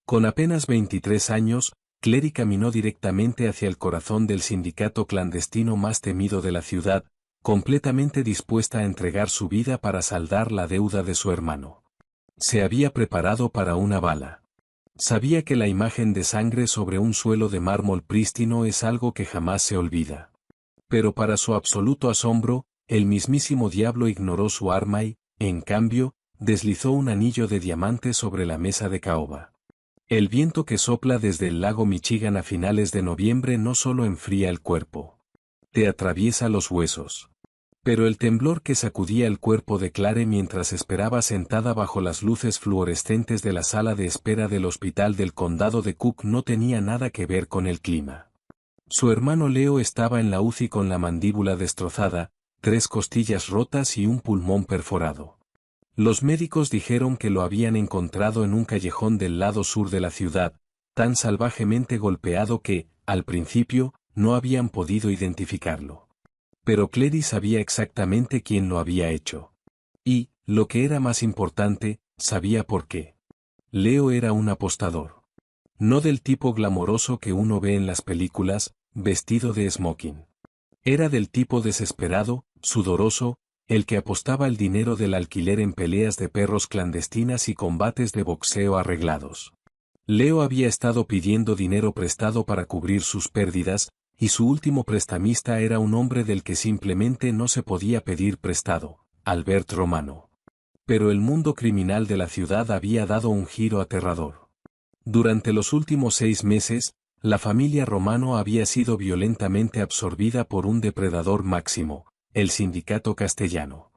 Con apenas 23 años, Clary caminó directamente hacia el corazón del sindicato clandestino más temido de la ciudad, completamente dispuesta a entregar su vida para saldar la deuda de su hermano. Se había preparado para una bala. Sabía que la imagen de sangre sobre un suelo de mármol prístino es algo que jamás se olvida. Pero para su absoluto asombro, el mismísimo diablo ignoró su arma y, en cambio, deslizó un anillo de diamante sobre la mesa de caoba. El viento que sopla desde el lago Michigan a finales de noviembre no solo enfría el cuerpo. Te atraviesa los huesos. Pero el temblor que sacudía el cuerpo de Clare mientras esperaba sentada bajo las luces fluorescentes de la sala de espera del hospital del condado de Cook no tenía nada que ver con el clima. Su hermano Leo estaba en la UCI con la mandíbula destrozada, 3 costillas rotas y un pulmón perforado. Los médicos dijeron que lo habían encontrado en un callejón del lado sur de la ciudad, tan salvajemente golpeado que, al principio, no habían podido identificarlo. Pero Clary sabía exactamente quién lo había hecho. Y, lo que era más importante, sabía por qué. Leo era un apostador. No del tipo glamoroso que uno ve en las películas, vestido de smoking. Era del tipo desesperado, sudoroso, el que apostaba el dinero del alquiler en peleas de perros clandestinas y combates de boxeo arreglados. Leo había estado pidiendo dinero prestado para cubrir sus pérdidas, y su último prestamista era un hombre del que simplemente no se podía pedir prestado, Albert Romano. Pero el mundo criminal de la ciudad había dado un giro aterrador. Durante los últimos 6 meses, la familia Romano había sido violentamente absorbida por un depredador máximo, el sindicato castellano.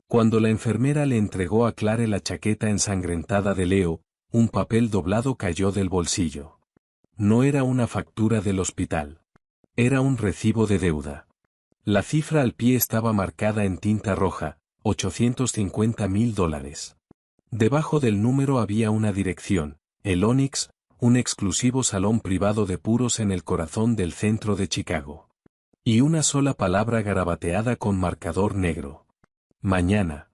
Cuando la enfermera le entregó a Clare la chaqueta ensangrentada de Leo, un papel doblado cayó del bolsillo. No era una factura del hospital. Era un recibo de deuda. La cifra al pie estaba marcada en tinta roja, $850,000. Debajo del número había una dirección, el Onyx, un exclusivo salón privado de puros en el corazón del centro de Chicago. Y una sola palabra garabateada con marcador negro. Mañana.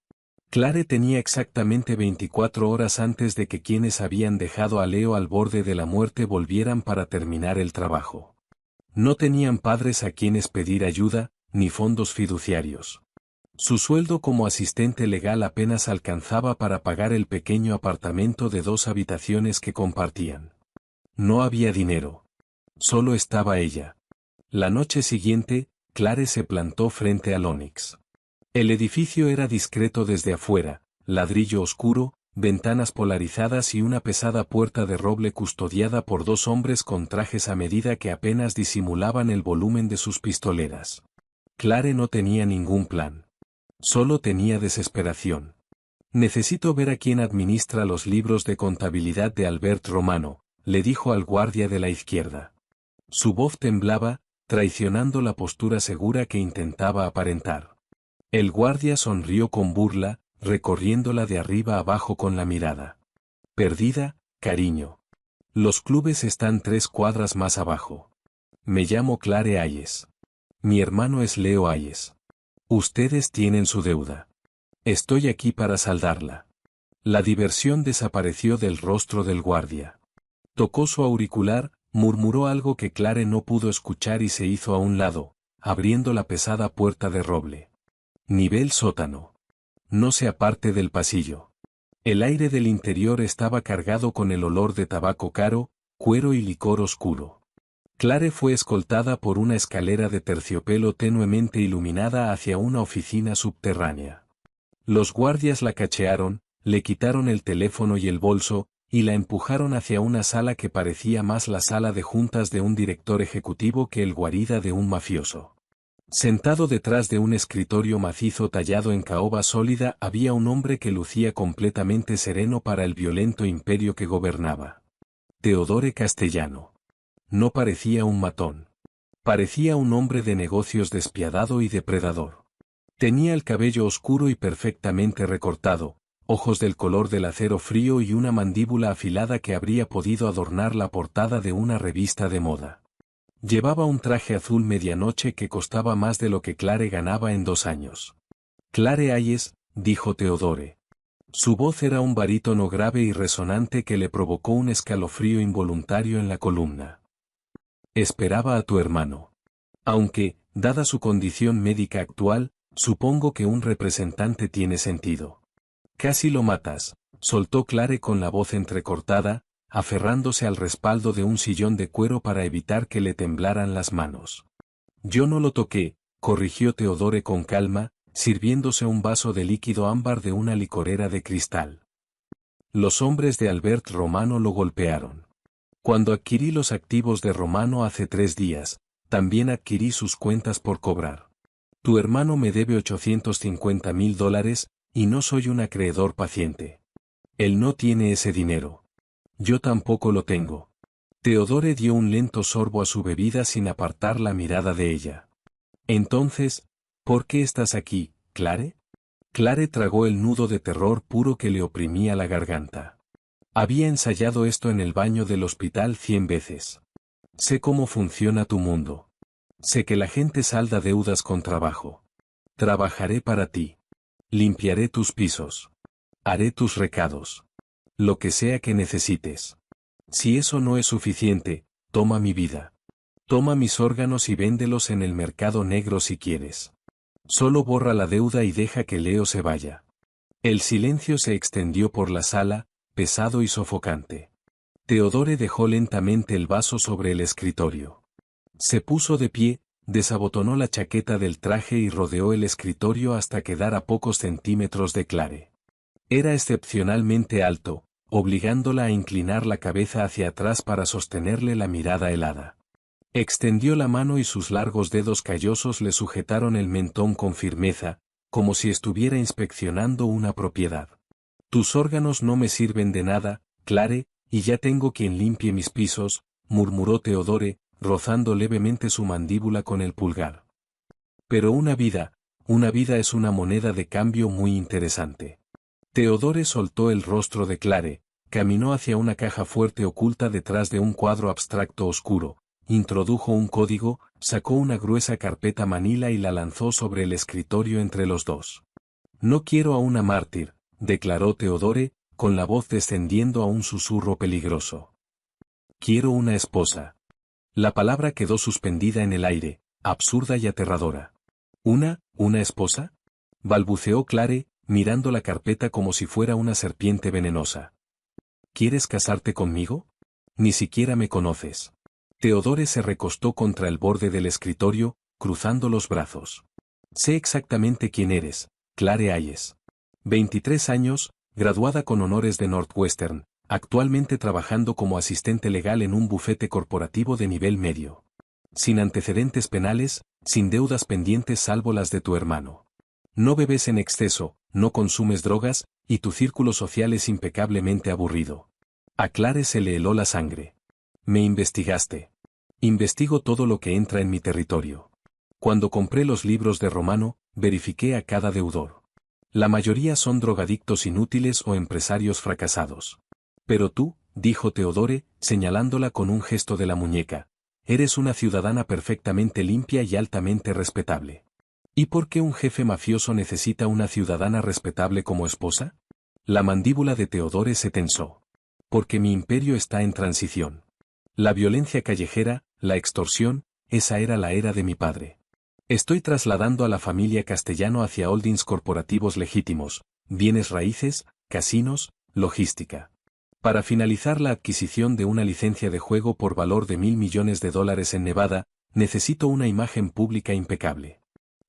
Clare tenía exactamente 24 horas antes de que quienes habían dejado a Leo al borde de la muerte volvieran para terminar el trabajo. No tenían padres a quienes pedir ayuda, ni fondos fiduciarios. Su sueldo como asistente legal apenas alcanzaba para pagar el pequeño apartamento de 2 habitaciones que compartían. No había dinero. Solo estaba ella. La noche siguiente, Clare se plantó frente al Onyx. El edificio era discreto desde afuera, ladrillo oscuro, ventanas polarizadas y una pesada puerta de roble custodiada por 2 hombres con trajes a medida que apenas disimulaban el volumen de sus pistoleras. Clare no tenía ningún plan. Solo tenía desesperación. Necesito ver a quién administra los libros de contabilidad de Albert Romano, le dijo al guardia de la izquierda. Su voz temblaba, traicionando la postura segura que intentaba aparentar. El guardia sonrió con burla, recorriéndola de arriba abajo con la mirada. Perdida, cariño. Los clubes están 3 cuadras más abajo. Me llamo Clare Hayes. Mi hermano es Leo Hayes. Ustedes tienen su deuda. Estoy aquí para saldarla. La diversión desapareció del rostro del guardia. Tocó su auricular, murmuró algo que Clare no pudo escuchar y se hizo a un lado, abriendo la pesada puerta de roble. Nivel sótano. No se aparte del pasillo. El aire del interior estaba cargado con el olor de tabaco caro, cuero y licor oscuro. Clare fue escoltada por una escalera de terciopelo tenuemente iluminada hacia una oficina subterránea. Los guardias la cachearon, le quitaron el teléfono y el bolso, y la empujaron hacia una sala que parecía más la sala de juntas de un director ejecutivo que el guarida de un mafioso. Sentado detrás de un escritorio macizo tallado en caoba sólida había un hombre que lucía completamente sereno para el violento imperio que gobernaba. Teodore Castellano. No parecía un matón. Parecía un hombre de negocios despiadado y depredador. Tenía el cabello oscuro y perfectamente recortado, ojos del color del acero frío y una mandíbula afilada que habría podido adornar la portada de una revista de moda. Llevaba un traje azul medianoche que costaba más de lo que Clare ganaba en 2 años. Clare Hayes, dijo Teodore. Su voz era un barítono grave y resonante que le provocó un escalofrío involuntario en la columna. Esperaba a tu hermano. Aunque, dada su condición médica actual, supongo que un representante tiene sentido. Casi lo matas, soltó Clare con la voz entrecortada, aferrándose al respaldo de un sillón de cuero para evitar que le temblaran las manos. Yo no lo toqué, corrigió Teodore con calma, sirviéndose un vaso de líquido ámbar de una licorera de cristal. Los hombres de Albert Romano lo golpearon. Cuando adquirí los activos de Romano hace 3 días, también adquirí sus cuentas por cobrar. Tu hermano me debe $850,000, y no soy un acreedor paciente. Él no tiene ese dinero. Yo tampoco lo tengo. Teodore dio un lento sorbo a su bebida sin apartar la mirada de ella. Entonces, ¿por qué estás aquí, Clare? Clare tragó el nudo de terror puro que le oprimía la garganta. Había ensayado esto en el baño del hospital 100 veces. Sé cómo funciona tu mundo. Sé que la gente salda deudas con trabajo. Trabajaré para ti. Limpiaré tus pisos. Haré tus recados. Lo que sea que necesites. Si eso no es suficiente, toma mi vida. Toma mis órganos y véndelos en el mercado negro si quieres. Solo borra la deuda y deja que Leo se vaya. El silencio se extendió por la sala, pesado y sofocante. Teodore dejó lentamente el vaso sobre el escritorio. Se puso de pie, desabotonó la chaqueta del traje y rodeó el escritorio hasta quedar a pocos centímetros de Clare. Era excepcionalmente alto, obligándola a inclinar la cabeza hacia atrás para sostenerle la mirada helada. Extendió la mano y sus largos dedos callosos le sujetaron el mentón con firmeza, como si estuviera inspeccionando una propiedad. Tus órganos no me sirven de nada, Clare, y ya tengo quien limpie mis pisos, murmuró Teodore, rozando levemente su mandíbula con el pulgar. Pero una vida es una moneda de cambio muy interesante. Teodore soltó el rostro de Clare, caminó hacia una caja fuerte oculta detrás de un cuadro abstracto oscuro, introdujo un código, sacó una gruesa carpeta manila y la lanzó sobre el escritorio entre los dos. No quiero a una mártir, declaró Teodore, con la voz descendiendo a un susurro peligroso. Quiero una esposa. La palabra quedó suspendida en el aire, absurda y aterradora. ¿Una esposa? Balbuceó Clare, mirando la carpeta como si fuera una serpiente venenosa. ¿Quieres casarte conmigo? Ni siquiera me conoces. Teodore se recostó contra el borde del escritorio, cruzando los brazos. Sé exactamente quién eres, Clare Hayes. 23 años, graduada con honores de Northwestern, actualmente trabajando como asistente legal en un bufete corporativo de nivel medio. Sin antecedentes penales, sin deudas pendientes salvo las de tu hermano. No bebes en exceso, no consumes drogas, y tu círculo social es impecablemente aburrido. A Clare se le heló la sangre. Me investigaste. Investigo todo lo que entra en mi territorio. Cuando compré los libros de Romano, verifiqué a cada deudor. La mayoría son drogadictos inútiles o empresarios fracasados. Pero tú, dijo Teodore, señalándola con un gesto de la muñeca, eres una ciudadana perfectamente limpia y altamente respetable. ¿Y por qué un jefe mafioso necesita una ciudadana respetable como esposa? La mandíbula de Teodore se tensó. Porque mi imperio está en transición. La violencia callejera, la extorsión, esa era la era de mi padre. Estoy trasladando a la familia Castellano hacia holdings corporativos legítimos, bienes raíces, casinos, logística. Para finalizar la adquisición de una licencia de juego por valor de $1.000 millones en Nevada, necesito una imagen pública impecable.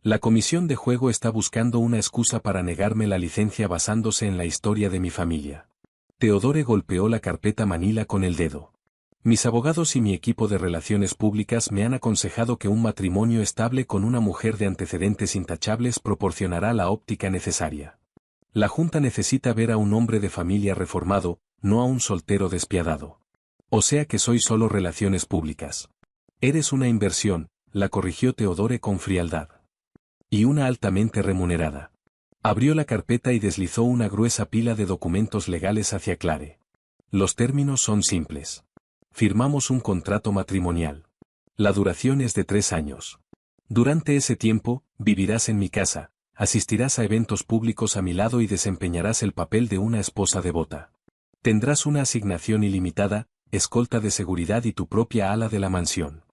La comisión de juego está buscando una excusa para negarme la licencia basándose en la historia de mi familia. Teodore golpeó la carpeta manila con el dedo. Mis abogados y mi equipo de relaciones públicas me han aconsejado que un matrimonio estable con una mujer de antecedentes intachables proporcionará la óptica necesaria. La Junta necesita ver a un hombre de familia reformado, no a un soltero despiadado. O sea que soy solo relaciones públicas. Eres una inversión, la corrigió Teodore con frialdad. Y una altamente remunerada. Abrió la carpeta y deslizó una gruesa pila de documentos legales hacia Clare. Los términos son simples. Firmamos un contrato matrimonial. La duración es de 3 años. Durante ese tiempo, vivirás en mi casa, asistirás a eventos públicos a mi lado y desempeñarás el papel de una esposa devota. Tendrás una asignación ilimitada, escolta de seguridad y tu propia ala de la mansión.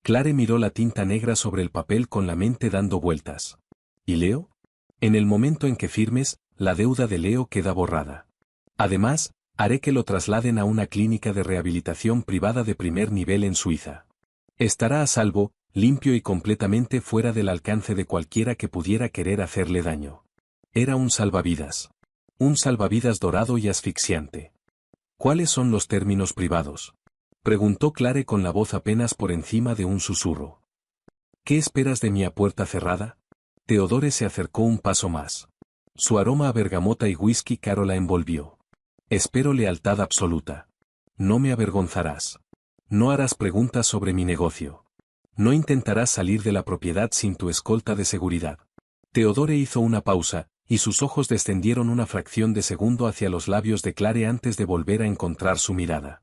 Clare miró la tinta negra sobre el papel con la mente dando vueltas. ¿Y Leo? En el momento en que firmes, la deuda de Leo queda borrada. Además, haré que lo trasladen a una clínica de rehabilitación privada de primer nivel en Suiza. Estará a salvo, limpio y completamente fuera del alcance de cualquiera que pudiera querer hacerle daño. Era un salvavidas. Un salvavidas dorado y asfixiante. ¿Cuáles son los términos privados? Preguntó Clare con la voz apenas por encima de un susurro. ¿Qué esperas de mí a puerta cerrada? Teodore se acercó un paso más. Su aroma a bergamota y whisky caro la envolvió. Espero lealtad absoluta. No me avergonzarás. No harás preguntas sobre mi negocio. No intentarás salir de la propiedad sin tu escolta de seguridad. Teodore hizo una pausa, y sus ojos descendieron una fracción de segundo hacia los labios de Clare antes de volver a encontrar su mirada.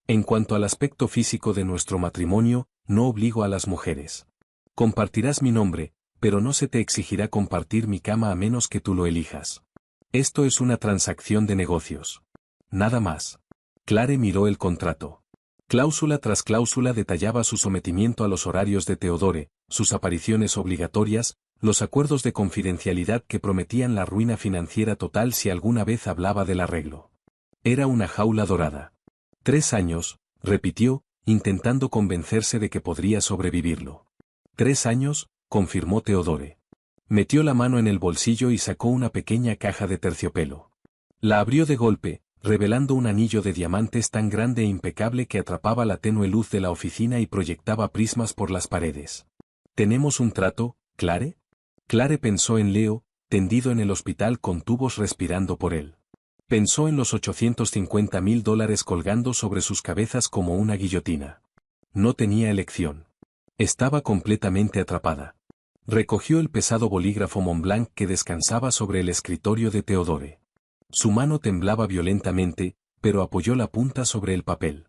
En cuanto al aspecto físico de nuestro matrimonio, no obligo a las mujeres. Compartirás mi nombre, pero no se te exigirá compartir mi cama a menos que tú lo elijas. Esto es una transacción de negocios. Nada más. Clare miró el contrato. Cláusula tras cláusula detallaba su sometimiento a los horarios de Teodore, sus apariciones obligatorias, los acuerdos de confidencialidad que prometían la ruina financiera total si alguna vez hablaba del arreglo. Era una jaula dorada. 3 años, repitió, intentando convencerse de que podría sobrevivirlo. 3 años, confirmó Teodore. Metió la mano en el bolsillo y sacó una pequeña caja de terciopelo. La abrió de golpe, revelando un anillo de diamantes tan grande e impecable que atrapaba la tenue luz de la oficina y proyectaba prismas por las paredes. ¿Tenemos un trato, Clare? Clare pensó en Leo, tendido en el hospital con tubos respirando por él. Pensó en los $850.000 colgando sobre sus cabezas como una guillotina. No tenía elección. Estaba completamente atrapada. Recogió el pesado bolígrafo Montblanc que descansaba sobre el escritorio de Teodore. Su mano temblaba violentamente, pero apoyó la punta sobre el papel.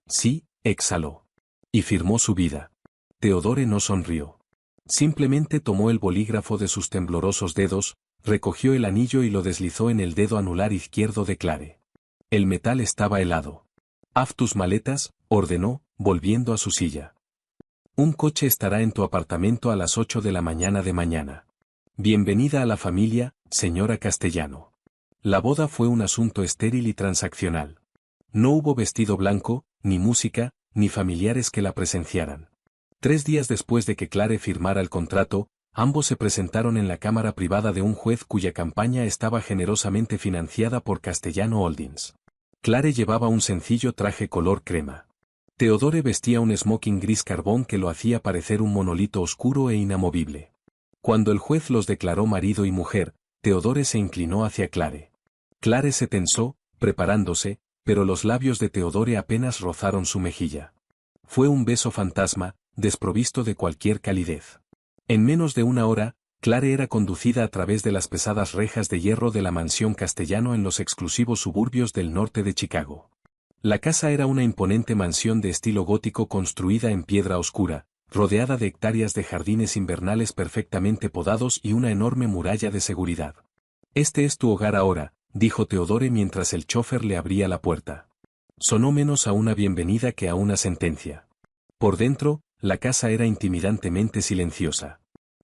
Sí, exhaló. Y firmó su vida. Teodore no sonrió. Simplemente tomó el bolígrafo de sus temblorosos dedos, recogió el anillo y lo deslizó en el dedo anular izquierdo de Clare. El metal estaba helado. Haz tus maletas, ordenó, volviendo a su silla. Un coche estará en tu apartamento a las 8 de la mañana de mañana. Bienvenida a la familia, señora Castellano. La boda fue un asunto estéril y transaccional. No hubo vestido blanco, ni música, ni familiares que la presenciaran. 3 días después de que Clare firmara el contrato, ambos se presentaron en la cámara privada de un juez cuya campaña estaba generosamente financiada por Castellano Holdings. Clare llevaba un sencillo traje color crema. Teodore vestía un smoking gris carbón que lo hacía parecer un monolito oscuro e inamovible. Cuando el juez los declaró marido y mujer, Teodore se inclinó hacia Clare. Clare se tensó, preparándose, pero los labios de Teodore apenas rozaron su mejilla. Fue un beso fantasma, desprovisto de cualquier calidez. En menos de 1 hora, Clare era conducida a través de las pesadas rejas de hierro de la mansión Castellano en los exclusivos suburbios del norte de Chicago. La casa era una imponente mansión de estilo gótico construida en piedra oscura, rodeada de hectáreas de jardines invernales perfectamente podados y una enorme muralla de seguridad. Este es tu hogar ahora, dijo Teodore mientras el chófer le abría la puerta. Sonó menos a una bienvenida que a una sentencia. Por dentro, la casa era intimidantemente silenciosa.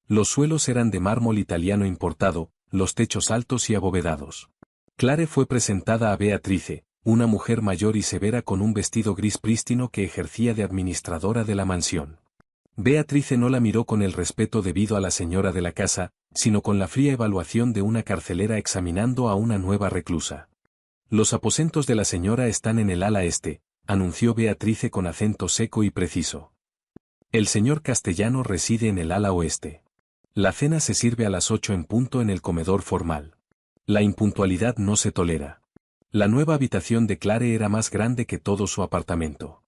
Los suelos eran de mármol italiano importado, los techos altos y abovedados. Clare fue presentada a Beatrice, una mujer mayor y severa con un vestido gris prístino que ejercía de administradora de la mansión. Beatrice no la miró con el respeto debido a la señora de la casa, sino con la fría evaluación de una carcelera examinando a una nueva reclusa. Los aposentos de la señora están en el ala este, anunció Beatrice con acento seco y preciso. El señor Castellano reside en el ala oeste. La cena se sirve a las 8 en punto en el comedor formal. La impuntualidad no se tolera. La nueva habitación de Clare era más grande que todo su apartamento.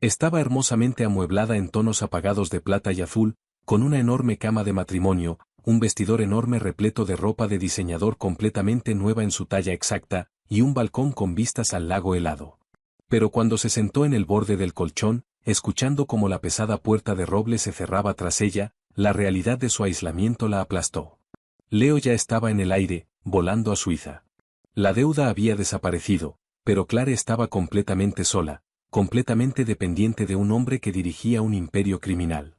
Estaba hermosamente amueblada en tonos apagados de plata y azul, con una enorme cama de matrimonio, un vestidor enorme repleto de ropa de diseñador completamente nueva en su talla exacta, y un balcón con vistas al lago helado. Pero cuando se sentó en el borde del colchón, escuchando cómo la pesada puerta de roble se cerraba tras ella, la realidad de su aislamiento la aplastó. Leo ya estaba en el aire, volando a Suiza. La deuda había desaparecido, pero Clare estaba completamente sola, completamente dependiente de un hombre que dirigía un imperio criminal.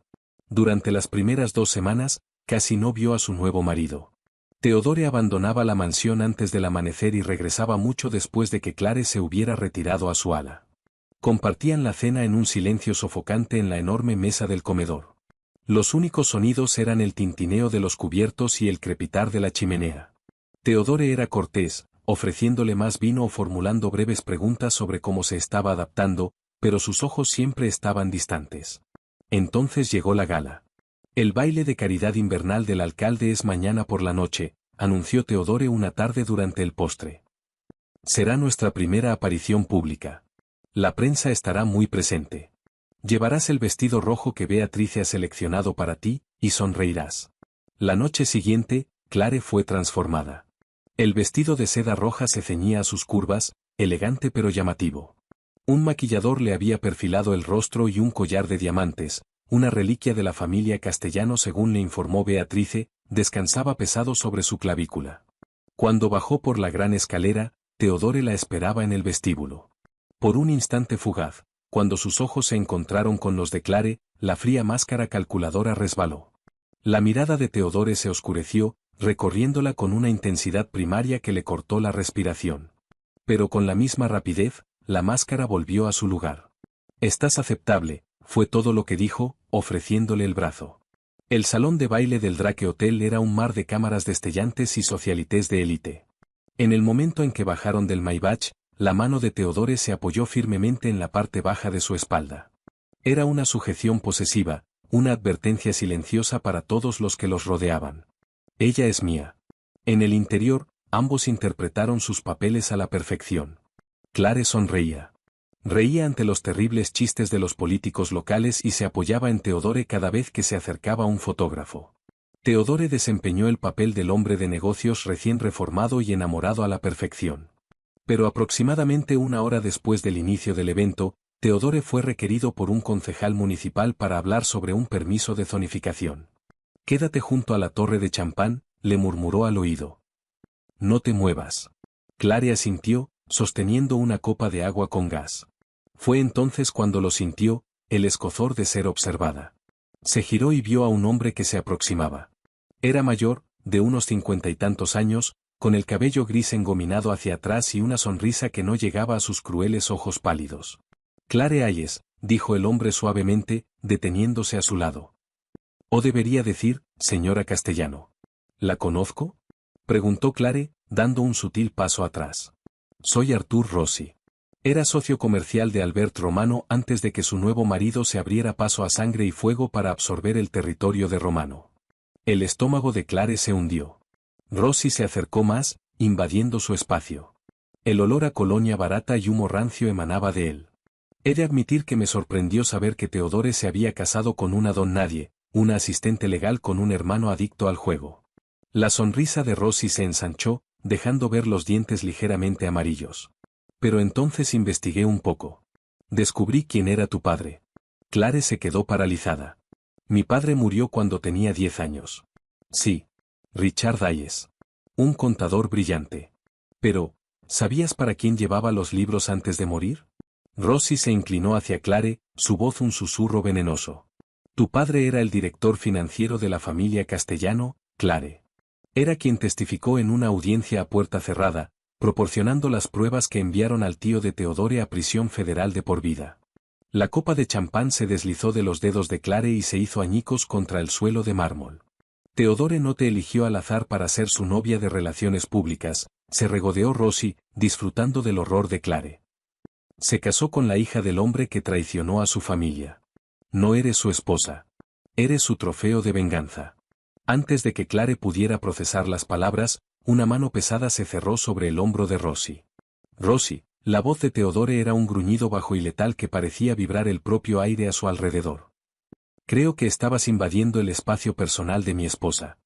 Durante las primeras 2 semanas, casi no vio a su nuevo marido. Theodore abandonaba la mansión antes del amanecer y regresaba mucho después de que Clare se hubiera retirado a su ala. Compartían la cena en un silencio sofocante en la enorme mesa del comedor. Los únicos sonidos eran el tintineo de los cubiertos y el crepitar de la chimenea. Theodore era cortés, ofreciéndole más vino o formulando breves preguntas sobre cómo se estaba adaptando, pero sus ojos siempre estaban distantes. Entonces llegó la gala. El baile de caridad invernal del alcalde es mañana por la noche, anunció Theodore una tarde durante el postre. Será nuestra primera aparición pública. La prensa estará muy presente. Llevarás el vestido rojo que Beatrice ha seleccionado para ti, y sonreirás. La noche siguiente, Clare fue transformada. El vestido de seda roja se ceñía a sus curvas, elegante pero llamativo. Un maquillador le había perfilado el rostro y un collar de diamantes, una reliquia de la familia Castellano según le informó Beatrice, descansaba pesado sobre su clavícula. Cuando bajó por la gran escalera, Theodore la esperaba en el vestíbulo. Por un instante fugaz, cuando sus ojos se encontraron con los de Clare, la fría máscara calculadora resbaló. La mirada de Theodore se oscureció, recorriéndola con una intensidad primaria que le cortó la respiración. Pero con la misma rapidez, la máscara volvió a su lugar. «Estás aceptable», fue todo lo que dijo, ofreciéndole el brazo. El salón de baile del Drake Hotel era un mar de cámaras destellantes y socialites de élite. En el momento en que bajaron del Maybach, la mano de Theodore se apoyó firmemente en la parte baja de su espalda. Era una sujeción posesiva, una advertencia silenciosa para todos los que los rodeaban. Ella es mía. En el interior, ambos interpretaron sus papeles a la perfección. Clare sonreía. Reía ante los terribles chistes de los políticos locales y se apoyaba en Theodore cada vez que se acercaba un fotógrafo. Theodore desempeñó el papel del hombre de negocios recién reformado y enamorado a la perfección. Pero aproximadamente 1 hora después del inicio del evento, Theodore fue requerido por un concejal municipal para hablar sobre un permiso de zonificación. «Quédate junto a la torre de champán», le murmuró al oído. «No te muevas». Clare asintió, sosteniendo una copa de agua con gas. Fue entonces cuando lo sintió, el escozor de ser observada. Se giró y vio a un hombre que se aproximaba. Era mayor, de unos 50 y tantos años, con el cabello gris engominado hacia atrás y una sonrisa que no llegaba a sus crueles ojos pálidos. «Clare Hayes», dijo el hombre suavemente, deteniéndose a su lado. «O debería decir, señora Castellano». «¿La conozco?», preguntó Clare, dando un sutil paso atrás. «Soy Artur Rossi. Era socio comercial de Albert Romano antes de que su nuevo marido se abriera paso a sangre y fuego para absorber el territorio de Romano». El estómago de Clare se hundió. Rossi se acercó más, invadiendo su espacio. El olor a colonia barata y humo rancio emanaba de él. He de admitir que me sorprendió saber que Theodore se había casado con una don nadie, una asistente legal con un hermano adicto al juego. La sonrisa de Rossi se ensanchó, dejando ver los dientes ligeramente amarillos. «Pero entonces investigué un poco. Descubrí quién era tu padre». Clare se quedó paralizada. «Mi padre murió cuando tenía 10 años. Sí. Richard Hayes. Un contador brillante. Pero, ¿sabías para quién llevaba los libros antes de morir?». Rossi se inclinó hacia Clare, su voz un susurro venenoso. «Tu padre era el director financiero de la familia Castellano, Clare. Era quien testificó en una audiencia a puerta cerrada, proporcionando las pruebas que enviaron al tío de Theodore a prisión federal de por vida». La copa de champán se deslizó de los dedos de Clare y se hizo añicos contra el suelo de mármol. «Theodore no te eligió al azar para ser su novia de relaciones públicas», se regodeó Rossi, disfrutando del horror de Clare. «Se casó con la hija del hombre que traicionó a su familia. No eres su esposa. Eres su trofeo de venganza». Antes de que Clare pudiera procesar las palabras, una mano pesada se cerró sobre el hombro de Rossi. «Rossi», la voz de Theodore era un gruñido bajo y letal que parecía vibrar el propio aire a su alrededor. «Creo que estabas invadiendo el espacio personal de mi esposa».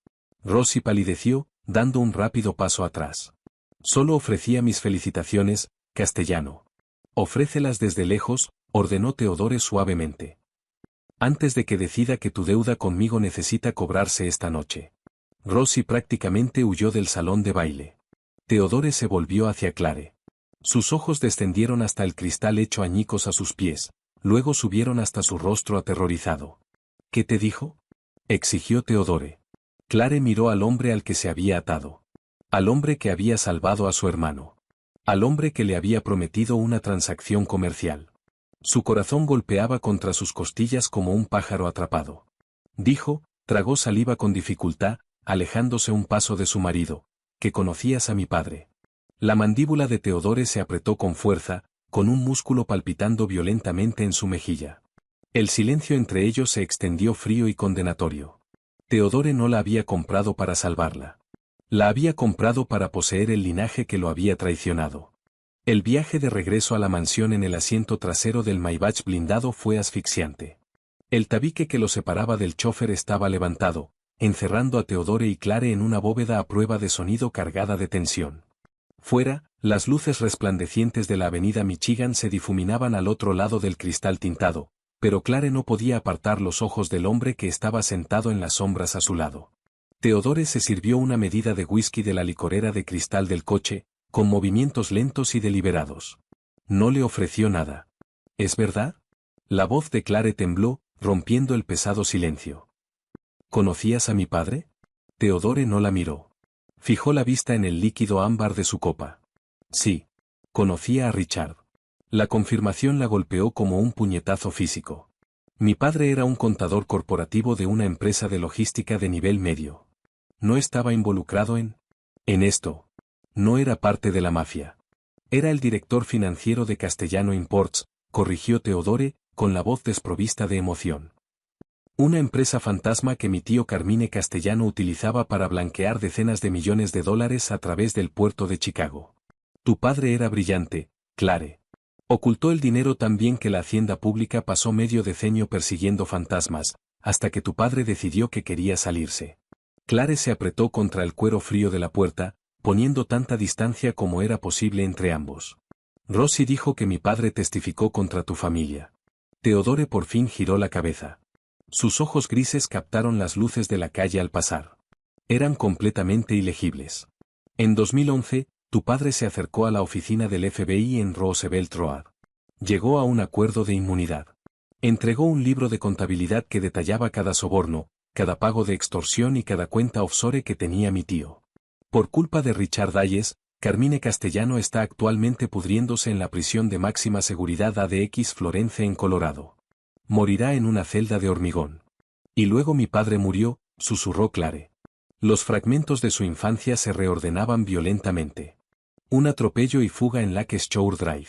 Rossi palideció, dando un rápido paso atrás. «Solo ofrecía mis felicitaciones, Castellano». «Ofrécelas desde lejos», ordenó Theodore suavemente. «Antes de que decida que tu deuda conmigo necesita cobrarse esta noche». Rossi prácticamente huyó del salón de baile. Teodore se volvió hacia Clare. Sus ojos descendieron hasta el cristal hecho añicos a sus pies, luego subieron hasta su rostro aterrorizado. ¿Qué te dijo?, exigió Teodore. Clare miró al hombre al que se había atado. Al hombre que había salvado a su hermano. Al hombre que le había prometido una transacción comercial. Su corazón golpeaba contra sus costillas como un pájaro atrapado. Dijo, tragó saliva con dificultad, alejándose un paso de su marido, que conocías a mi padre. La mandíbula de Teodore se apretó con fuerza, con un músculo palpitando violentamente en su mejilla. El silencio entre ellos se extendió frío y condenatorio. Teodore no la había comprado para salvarla. La había comprado para poseer el linaje que lo había traicionado. El viaje de regreso a la mansión en el asiento trasero del Maybach blindado fue asfixiante. El tabique que lo separaba del chofer estaba levantado, encerrando a Teodore y Clare en una bóveda a prueba de sonido cargada de tensión. Fuera, las luces resplandecientes de la avenida Michigan se difuminaban al otro lado del cristal tintado, pero Clare no podía apartar los ojos del hombre que estaba sentado en las sombras a su lado. Teodore se sirvió una medida de whisky de la licorera de cristal del coche, con movimientos lentos y deliberados. No le ofreció nada. ¿Es verdad? La voz de Clare tembló, rompiendo el pesado silencio. ¿Conocías a mi padre? Teodore no la miró. Fijó la vista en el líquido ámbar de su copa. Sí. Conocía a Richard. La confirmación la golpeó como un puñetazo físico. Mi padre era un contador corporativo de una empresa de logística de nivel medio. ¿No estaba involucrado en esto? No era parte de la mafia. Era el director financiero de Castellano Imports, corrigió Teodore, con la voz desprovista de emoción. Una empresa fantasma que mi tío Carmine Castellano utilizaba para blanquear decenas de millones de dólares a través del puerto de Chicago. Tu padre era brillante, Clare. Ocultó el dinero tan bien que la hacienda pública pasó medio decenio persiguiendo fantasmas, hasta que tu padre decidió que quería salirse. Clare se apretó contra el cuero frío de la puerta, poniendo tanta distancia como era posible entre ambos. Rossi dijo que mi padre testificó contra tu familia. Teodore por fin giró la cabeza. Sus ojos grises captaron las luces de la calle al pasar. Eran completamente ilegibles. En 2011, tu padre se acercó a la oficina del FBI en Roosevelt Road. Llegó a un acuerdo de inmunidad. Entregó un libro de contabilidad que detallaba cada soborno, cada pago de extorsión y cada cuenta offshore que tenía mi tío. Por culpa de Richard Dayes, Carmine Castellano está actualmente pudriéndose en la prisión de máxima seguridad ADX Florence en Colorado. Morirá en una celda de hormigón. Y luego mi padre murió, susurró Clare. Los fragmentos de su infancia se reordenaban violentamente. Un atropello y fuga en Lake Shore Drive.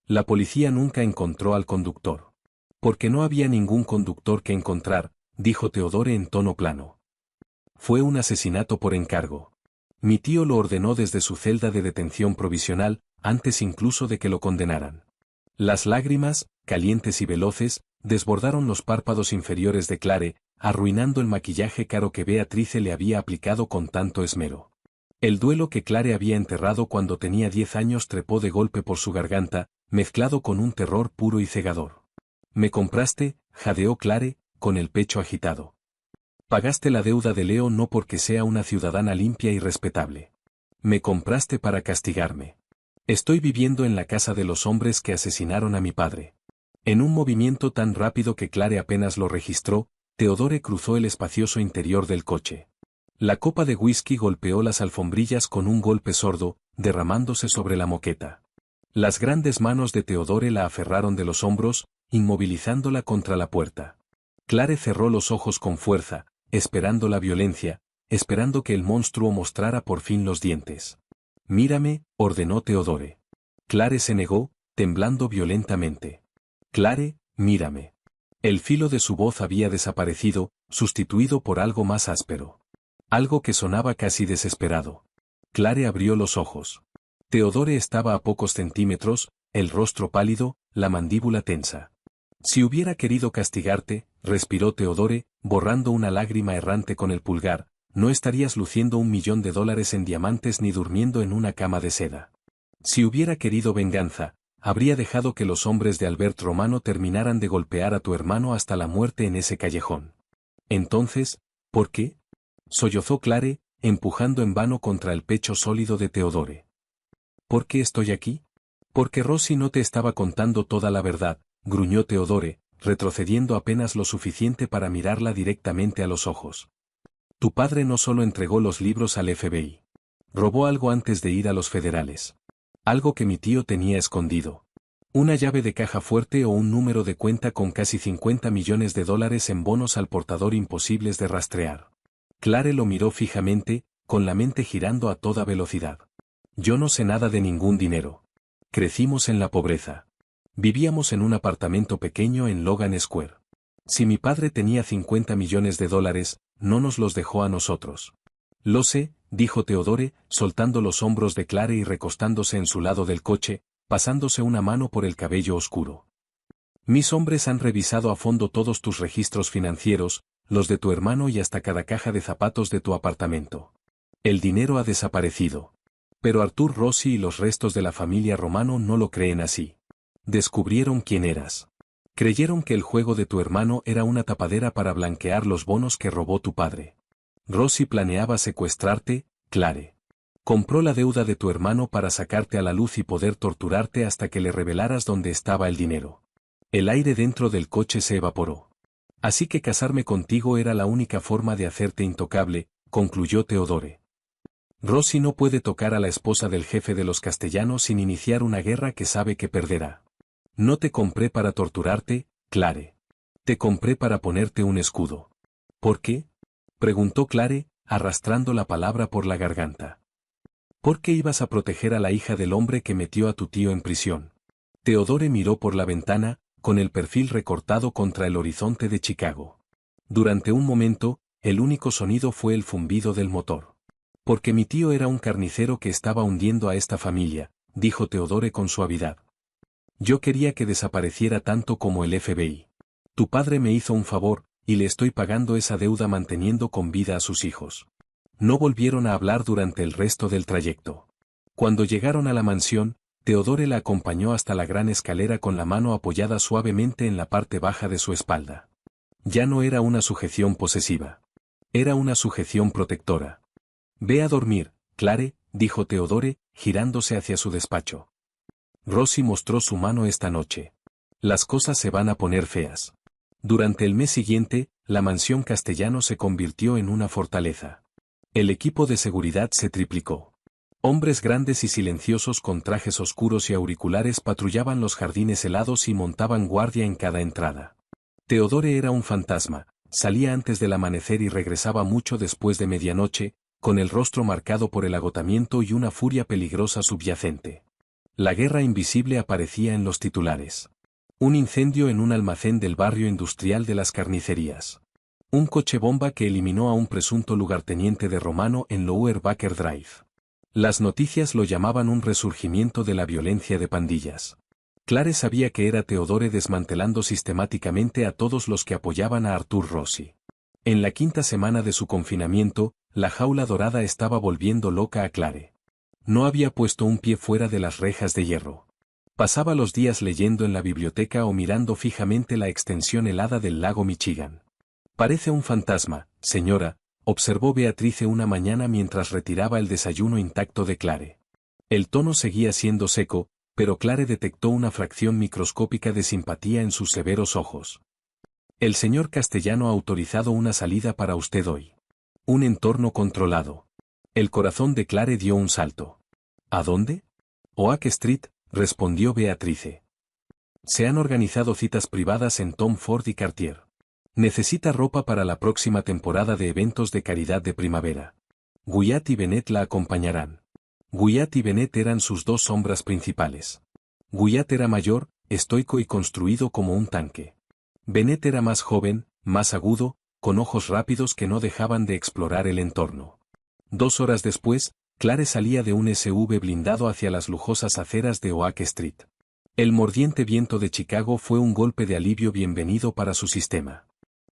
La policía nunca encontró al conductor. Porque no había ningún conductor que encontrar, dijo Teodore en tono plano. Fue un asesinato por encargo. Mi tío lo ordenó desde su celda de detención provisional, antes incluso de que lo condenaran. Las lágrimas, calientes y veloces, desbordaron los párpados inferiores de Clare, arruinando el maquillaje caro que Beatrice le había aplicado con tanto esmero. El duelo que Clare había enterrado cuando tenía 10 años trepó de golpe por su garganta, mezclado con un terror puro y cegador. Me compraste, jadeó Clare, con el pecho agitado. Pagaste la deuda de Leo no porque sea una ciudadana limpia y respetable. Me compraste para castigarme. Estoy viviendo en la casa de los hombres que asesinaron a mi padre. En un movimiento tan rápido que Clare apenas lo registró, Teodore cruzó el espacioso interior del coche. La copa de whisky golpeó las alfombrillas con un golpe sordo, derramándose sobre la moqueta. Las grandes manos de Teodore la aferraron de los hombros, inmovilizándola contra la puerta. Clare cerró los ojos con fuerza, esperando la violencia, esperando que el monstruo mostrara por fin los dientes. Mírame, ordenó Teodore. Clare se negó, temblando violentamente. Clare, mírame. El filo de su voz había desaparecido, sustituido por algo más áspero. Algo que sonaba casi desesperado. Clare abrió los ojos. Teodore estaba a pocos centímetros, el rostro pálido, la mandíbula tensa. Si hubiera querido castigarte, respiró Teodore, borrando una lágrima errante con el pulgar, no estarías luciendo $1.000.000 en diamantes ni durmiendo en una cama de seda. Si hubiera querido venganza, habría dejado que los hombres de Albert Romano terminaran de golpear a tu hermano hasta la muerte en ese callejón. Entonces, ¿por qué? sollozó Clare, empujando en vano contra el pecho sólido de Theodore. ¿Por qué estoy aquí? Porque Rosie no te estaba contando toda la verdad, gruñó Theodore, retrocediendo apenas lo suficiente para mirarla directamente a los ojos. Tu padre no solo entregó los libros al FBI. Robó algo antes de ir a los federales. Algo que mi tío tenía escondido. Una llave de caja fuerte o un número de cuenta con casi $50 millones en bonos al portador imposibles de rastrear. Clare lo miró fijamente, con la mente girando a toda velocidad. Yo no sé nada de ningún dinero. Crecimos en la pobreza. Vivíamos en un apartamento pequeño en Logan Square. Si mi padre tenía $50 millones, no nos los dejó a nosotros. Lo sé, dijo Theodore, soltando los hombros de Clare y recostándose en su lado del coche, pasándose una mano por el cabello oscuro. Mis hombres han revisado a fondo todos tus registros financieros, los de tu hermano y hasta cada caja de zapatos de tu apartamento. El dinero ha desaparecido. Pero Arthur Rossi y los restos de la familia Romano no lo creen así. Descubrieron quién eras. Creyeron que el juego de tu hermano era una tapadera para blanquear los bonos que robó tu padre. Rossi planeaba secuestrarte, Clare. Compró la deuda de tu hermano para sacarte a la luz y poder torturarte hasta que le revelaras dónde estaba el dinero. El aire dentro del coche se evaporó. Así que casarme contigo era la única forma de hacerte intocable, concluyó Theodore. Rossi no puede tocar a la esposa del jefe de los castellanos sin iniciar una guerra que sabe que perderá. No te compré para torturarte, Clare. Te compré para ponerte un escudo. ¿Por qué? Preguntó Clare, arrastrando la palabra por la garganta. ¿Por qué ibas a proteger a la hija del hombre que metió a tu tío en prisión? Theodore miró por la ventana, con el perfil recortado contra el horizonte de Chicago. Durante un momento, el único sonido fue el zumbido del motor. Porque mi tío era un carnicero que estaba hundiendo a esta familia, dijo Theodore con suavidad. Yo quería que desapareciera tanto como el FBI. Tu padre me hizo un favor, y le estoy pagando esa deuda manteniendo con vida a sus hijos. No volvieron a hablar durante el resto del trayecto. Cuando llegaron a la mansión, Theodore la acompañó hasta la gran escalera con la mano apoyada suavemente en la parte baja de su espalda. Ya no era una sujeción posesiva. Era una sujeción protectora. Ve a dormir, Clare, dijo Theodore, girándose hacia su despacho. Rossi mostró su mano esta noche. Las cosas se van a poner feas. Durante el mes siguiente, la mansión Castellano se convirtió en una fortaleza. El equipo de seguridad se triplicó. Hombres grandes y silenciosos con trajes oscuros y auriculares patrullaban los jardines helados y montaban guardia en cada entrada. Theodore era un fantasma, salía antes del amanecer y regresaba mucho después de medianoche, con el rostro marcado por el agotamiento y una furia peligrosa subyacente. La guerra invisible aparecía en los titulares. Un incendio en un almacén del barrio industrial de las carnicerías. Un coche bomba que eliminó a un presunto lugarteniente de Romano en Lower Baker Drive. Las noticias lo llamaban un resurgimiento de la violencia de pandillas. Clare sabía que era Theodore desmantelando sistemáticamente a todos los que apoyaban a Arthur Rossi. En la quinta semana de su confinamiento, la jaula dorada estaba volviendo loca a Clare. No había puesto un pie fuera de las rejas de hierro. Pasaba los días leyendo en la biblioteca o mirando fijamente la extensión helada del lago Michigan. Parece un fantasma, señora, observó Beatrice una mañana mientras retiraba el desayuno intacto de Clare. El tono seguía siendo seco, pero Clare detectó una fracción microscópica de simpatía en sus severos ojos. El señor Castellano ha autorizado una salida para usted hoy. Un entorno controlado. El corazón de Clare dio un salto. ¿A dónde? Oak Street, respondió Beatrice. Se han organizado citas privadas en Tom Ford y Cartier. Necesita ropa para la próxima temporada de eventos de caridad de primavera. Guyat y Bennett la acompañarán. Guyat y Bennett eran sus dos sombras principales. Guyat era mayor, estoico y construido como un tanque. Bennett era más joven, más agudo, con ojos rápidos que no dejaban de explorar el entorno. 2 horas después, Clare salía de un SUV blindado hacia las lujosas aceras de Oak Street. El mordiente viento de Chicago fue un golpe de alivio bienvenido para su sistema.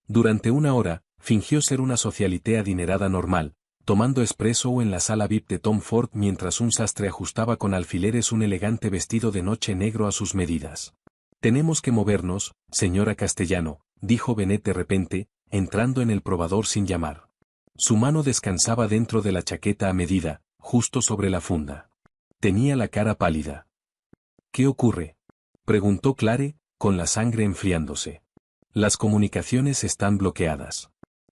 Durante 1 hora, fingió ser una socialité adinerada normal, tomando espresso en la sala VIP de Tom Ford mientras un sastre ajustaba con alfileres un elegante vestido de noche negro a sus medidas. Tenemos que movernos, señora Castellano, dijo Bennett de repente, entrando en el probador sin llamar. Su mano descansaba dentro de la chaqueta a medida, justo sobre la funda. Tenía la cara pálida. ¿Qué ocurre?, preguntó Clare, con la sangre enfriándose. Las comunicaciones están bloqueadas.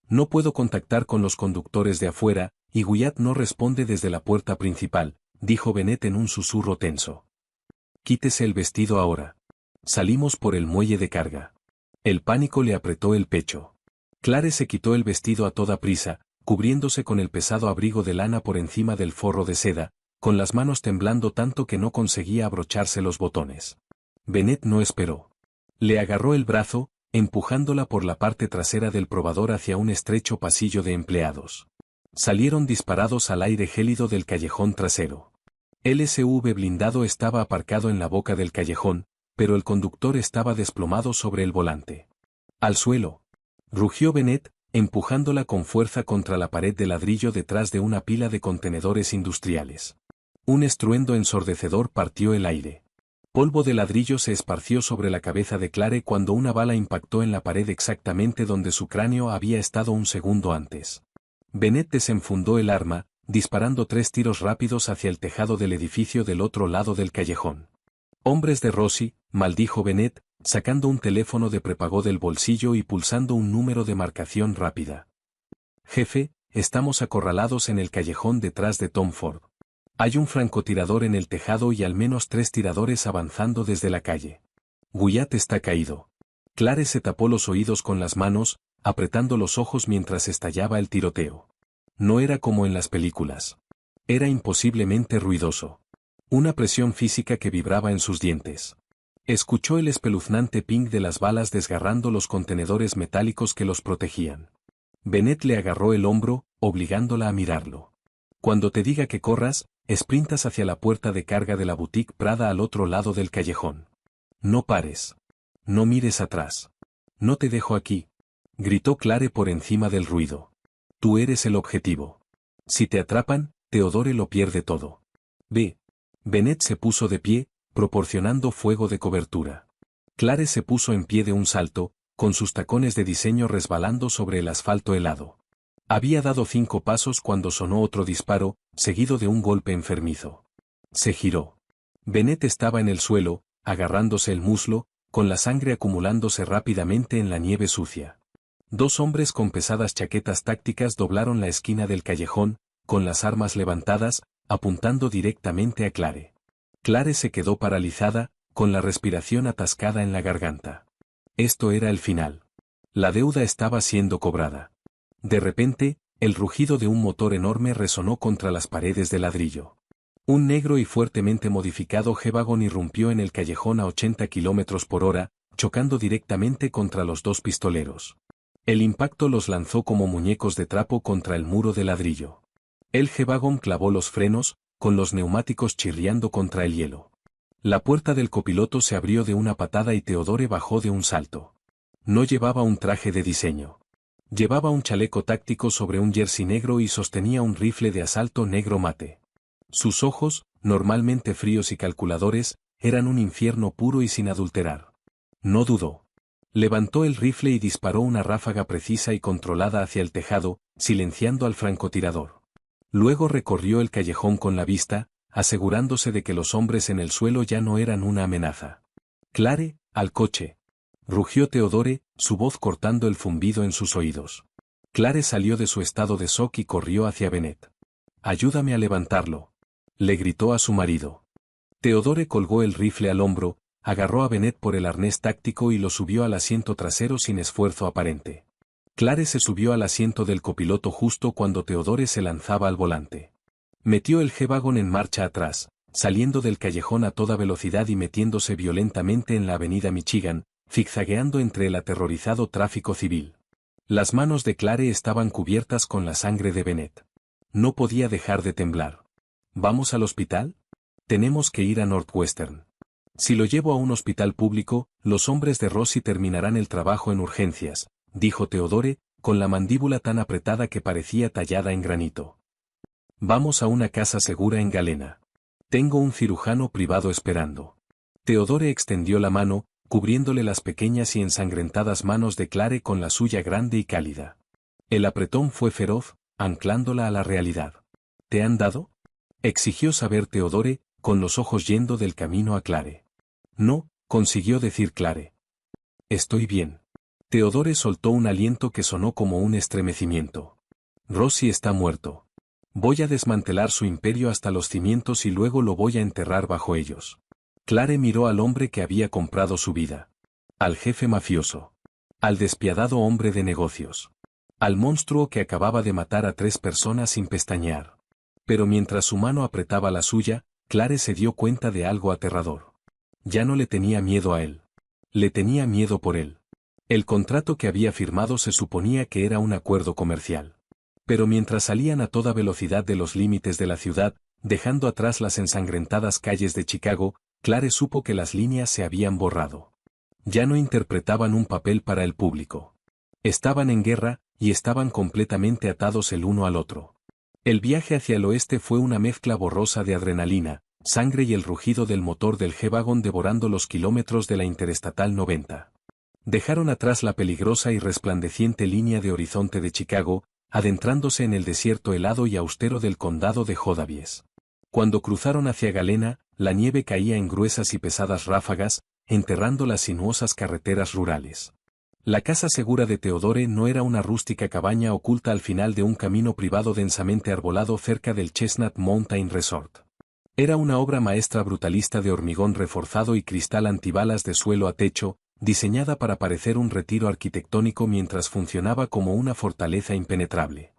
No puedo contactar con los conductores de afuera, y Guyat no responde desde la puerta principal, dijo Bennett en un susurro tenso. Quítese el vestido ahora. Salimos por el muelle de carga. El pánico le apretó el pecho. Clare se quitó el vestido a toda prisa, cubriéndose con el pesado abrigo de lana por encima del forro de seda, con las manos temblando tanto que no conseguía abrocharse los botones. Bennett no esperó. Le agarró el brazo, empujándola por la parte trasera del probador hacia un estrecho pasillo de empleados. Salieron disparados al aire gélido del callejón trasero. El SUV blindado estaba aparcado en la boca del callejón, pero el conductor estaba desplomado sobre el volante. ¡Al suelo!, rugió Bennett, empujándola con fuerza contra la pared de ladrillo detrás de una pila de contenedores industriales. Un estruendo ensordecedor partió el aire. Polvo de ladrillo se esparció sobre la cabeza de Clare cuando una bala impactó en la pared exactamente donde su cráneo había estado un segundo antes. Bennett desenfundó el arma, disparando 3 tiros rápidos hacia el tejado del edificio del otro lado del callejón. «Hombres de Rossi», maldijo Bennett, sacando un teléfono de prepago del bolsillo y pulsando un número de marcación rápida. «Jefe, estamos acorralados en el callejón detrás de Tom Ford. Hay un francotirador en el tejado y al menos 3 tiradores avanzando desde la calle. Guyat está caído». Clare se tapó los oídos con las manos, apretando los ojos mientras estallaba el tiroteo. No era como en las películas. Era imposiblemente ruidoso. Una presión física que vibraba en sus dientes. Escuchó el espeluznante ping de las balas desgarrando los contenedores metálicos que los protegían. Bennett le agarró el hombro, obligándola a mirarlo. «Cuando te diga que corras, sprintas hacia la puerta de carga de la boutique Prada al otro lado del callejón. No pares. No mires atrás. No te dejo aquí», gritó Clare por encima del ruido. «Tú eres el objetivo. Si te atrapan, Theodore lo pierde todo. Ve». Bennett se puso de pie, proporcionando fuego de cobertura. Clare se puso en pie de un salto, con sus tacones de diseño resbalando sobre el asfalto helado. Había dado 5 pasos cuando sonó otro disparo, seguido de un golpe enfermizo. Se giró. Bennett estaba en el suelo, agarrándose el muslo, con la sangre acumulándose rápidamente en la nieve sucia. 2 hombres con pesadas chaquetas tácticas doblaron la esquina del callejón, con las armas levantadas, apuntando directamente a Clare. Clare se quedó paralizada, con la respiración atascada en la garganta. Esto era el final. La deuda estaba siendo cobrada. De repente, el rugido de un motor enorme resonó contra las paredes de ladrillo. Un negro y fuertemente modificado G-Wagon irrumpió en el callejón a 80 km por hora, chocando directamente contra los 2 pistoleros. El impacto los lanzó como muñecos de trapo contra el muro de ladrillo. El G-Wagon clavó los frenos, con los neumáticos chirriando contra el hielo. La puerta del copiloto se abrió de una patada y Theodore bajó de un salto. No llevaba un traje de diseño. Llevaba un chaleco táctico sobre un jersey negro y sostenía un rifle de asalto negro mate. Sus ojos, normalmente fríos y calculadores, eran un infierno puro y sin adulterar. No dudó. Levantó el rifle y disparó una ráfaga precisa y controlada hacia el tejado, silenciando al francotirador. Luego recorrió el callejón con la vista, asegurándose de que los hombres en el suelo ya no eran una amenaza. «Clare, al coche», rugió Theodore, su voz cortando el zumbido en sus oídos. Clare salió de su estado de shock y corrió hacia Bennett. «Ayúdame a levantarlo», le gritó a su marido. Theodore colgó el rifle al hombro, agarró a Bennett por el arnés táctico y lo subió al asiento trasero sin esfuerzo aparente. Clare se subió al asiento del copiloto justo cuando Theodore se lanzaba al volante. Metió el G-Wagon en marcha atrás, saliendo del callejón a toda velocidad y metiéndose violentamente en la avenida Michigan, zigzagueando entre el aterrorizado tráfico civil. Las manos de Clare estaban cubiertas con la sangre de Bennett. No podía dejar de temblar. «¿Vamos al hospital? Tenemos que ir a Northwestern. Si lo llevo a un hospital público, los hombres de Rossi terminarán el trabajo en urgencias», dijo Theodore, con la mandíbula tan apretada que parecía tallada en granito. «Vamos a una casa segura en Galena. Tengo un cirujano privado esperando». Theodore extendió la mano, cubriéndole las pequeñas y ensangrentadas manos de Clare con la suya grande y cálida. El apretón fue feroz, anclándola a la realidad. ¿Te han dado? Exigió saber Theodore, con los ojos yendo del camino a Clare. No, consiguió decir Clare. Estoy bien. Theodore soltó un aliento que sonó como un estremecimiento. Rossi está muerto. Voy a desmantelar su imperio hasta los cimientos y luego lo voy a enterrar bajo ellos. Clare miró al hombre que había comprado su vida. Al jefe mafioso. Al despiadado hombre de negocios. Al monstruo que acababa de matar a 3 personas sin pestañear. Pero mientras su mano apretaba la suya, Clare se dio cuenta de algo aterrador. Ya no le tenía miedo a él. Le tenía miedo por él. El contrato que había firmado se suponía que era un acuerdo comercial. Pero mientras salían a toda velocidad de los límites de la ciudad, dejando atrás las ensangrentadas calles de Chicago, Clare supo que las líneas se habían borrado. Ya no interpretaban un papel para el público. Estaban en guerra, y estaban completamente atados el uno al otro. El viaje hacia el oeste fue una mezcla borrosa de adrenalina, sangre y el rugido del motor del G-Wagon devorando los kilómetros de la Interestatal 90. Dejaron atrás la peligrosa y resplandeciente línea de horizonte de Chicago, adentrándose en el desierto helado y austero del condado de Jodavies. Cuando cruzaron hacia Galena, la nieve caía en gruesas y pesadas ráfagas, enterrando las sinuosas carreteras rurales. La casa segura de Theodore no era una rústica cabaña oculta al final de un camino privado densamente arbolado cerca del Chestnut Mountain Resort. Era una obra maestra brutalista de hormigón reforzado y cristal antibalas de suelo a techo, diseñada para parecer un retiro arquitectónico mientras funcionaba como una fortaleza impenetrable.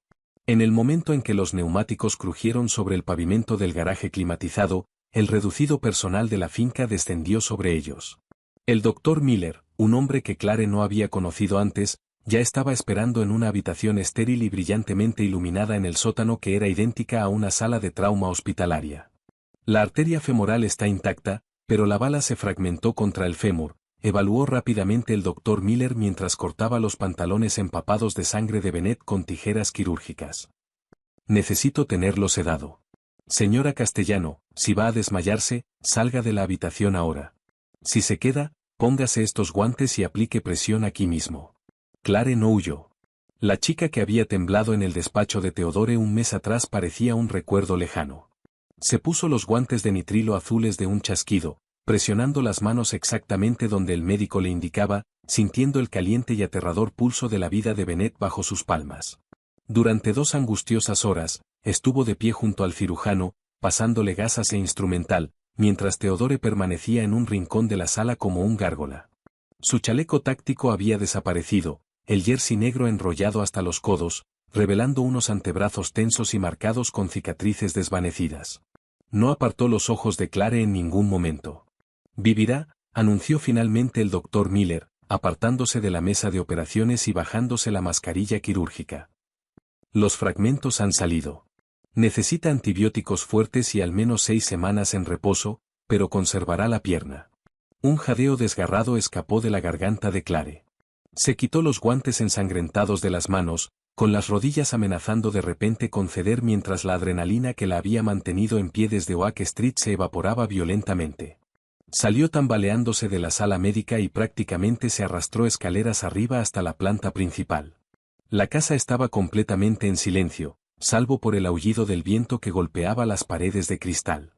En el momento en que los neumáticos crujieron sobre el pavimento del garaje climatizado, el reducido personal de la finca descendió sobre ellos. El Dr. Miller, un hombre que Clare no había conocido antes, ya estaba esperando en una habitación estéril y brillantemente iluminada en el sótano que era idéntica a una sala de trauma hospitalaria. La arteria femoral está intacta, pero la bala se fragmentó contra el fémur, evaluó rápidamente el Dr. Miller mientras cortaba los pantalones empapados de sangre de Bennett con tijeras quirúrgicas. Necesito tenerlo sedado. Señora Castellano, si va a desmayarse, salga de la habitación ahora. Si se queda, póngase estos guantes y aplique presión aquí mismo. Clare no huyó. La chica que había temblado en el despacho de Theodore un mes atrás parecía un recuerdo lejano. Se puso los guantes de nitrilo azules de un chasquido, presionando las manos exactamente donde el médico le indicaba, sintiendo el caliente y aterrador pulso de la vida de Bennett bajo sus palmas. Durante 2 angustiosas horas, estuvo de pie junto al cirujano, pasándole gasas e instrumental, mientras Theodore permanecía en un rincón de la sala como un gárgola. Su chaleco táctico había desaparecido, el jersey negro enrollado hasta los codos, revelando unos antebrazos tensos y marcados con cicatrices desvanecidas. No apartó los ojos de Clare en ningún momento. Vivirá, anunció finalmente el Dr. Miller, apartándose de la mesa de operaciones y bajándose la mascarilla quirúrgica. Los fragmentos han salido. Necesita antibióticos fuertes y al menos 6 semanas en reposo, pero conservará la pierna. Un jadeo desgarrado escapó de la garganta de Clare. Se quitó los guantes ensangrentados de las manos, con las rodillas amenazando de repente con ceder mientras la adrenalina que la había mantenido en pie desde Oak Street se evaporaba violentamente. Salió tambaleándose de la sala médica y prácticamente se arrastró escaleras arriba hasta la planta principal. La casa estaba completamente en silencio, salvo por el aullido del viento que golpeaba las paredes de cristal.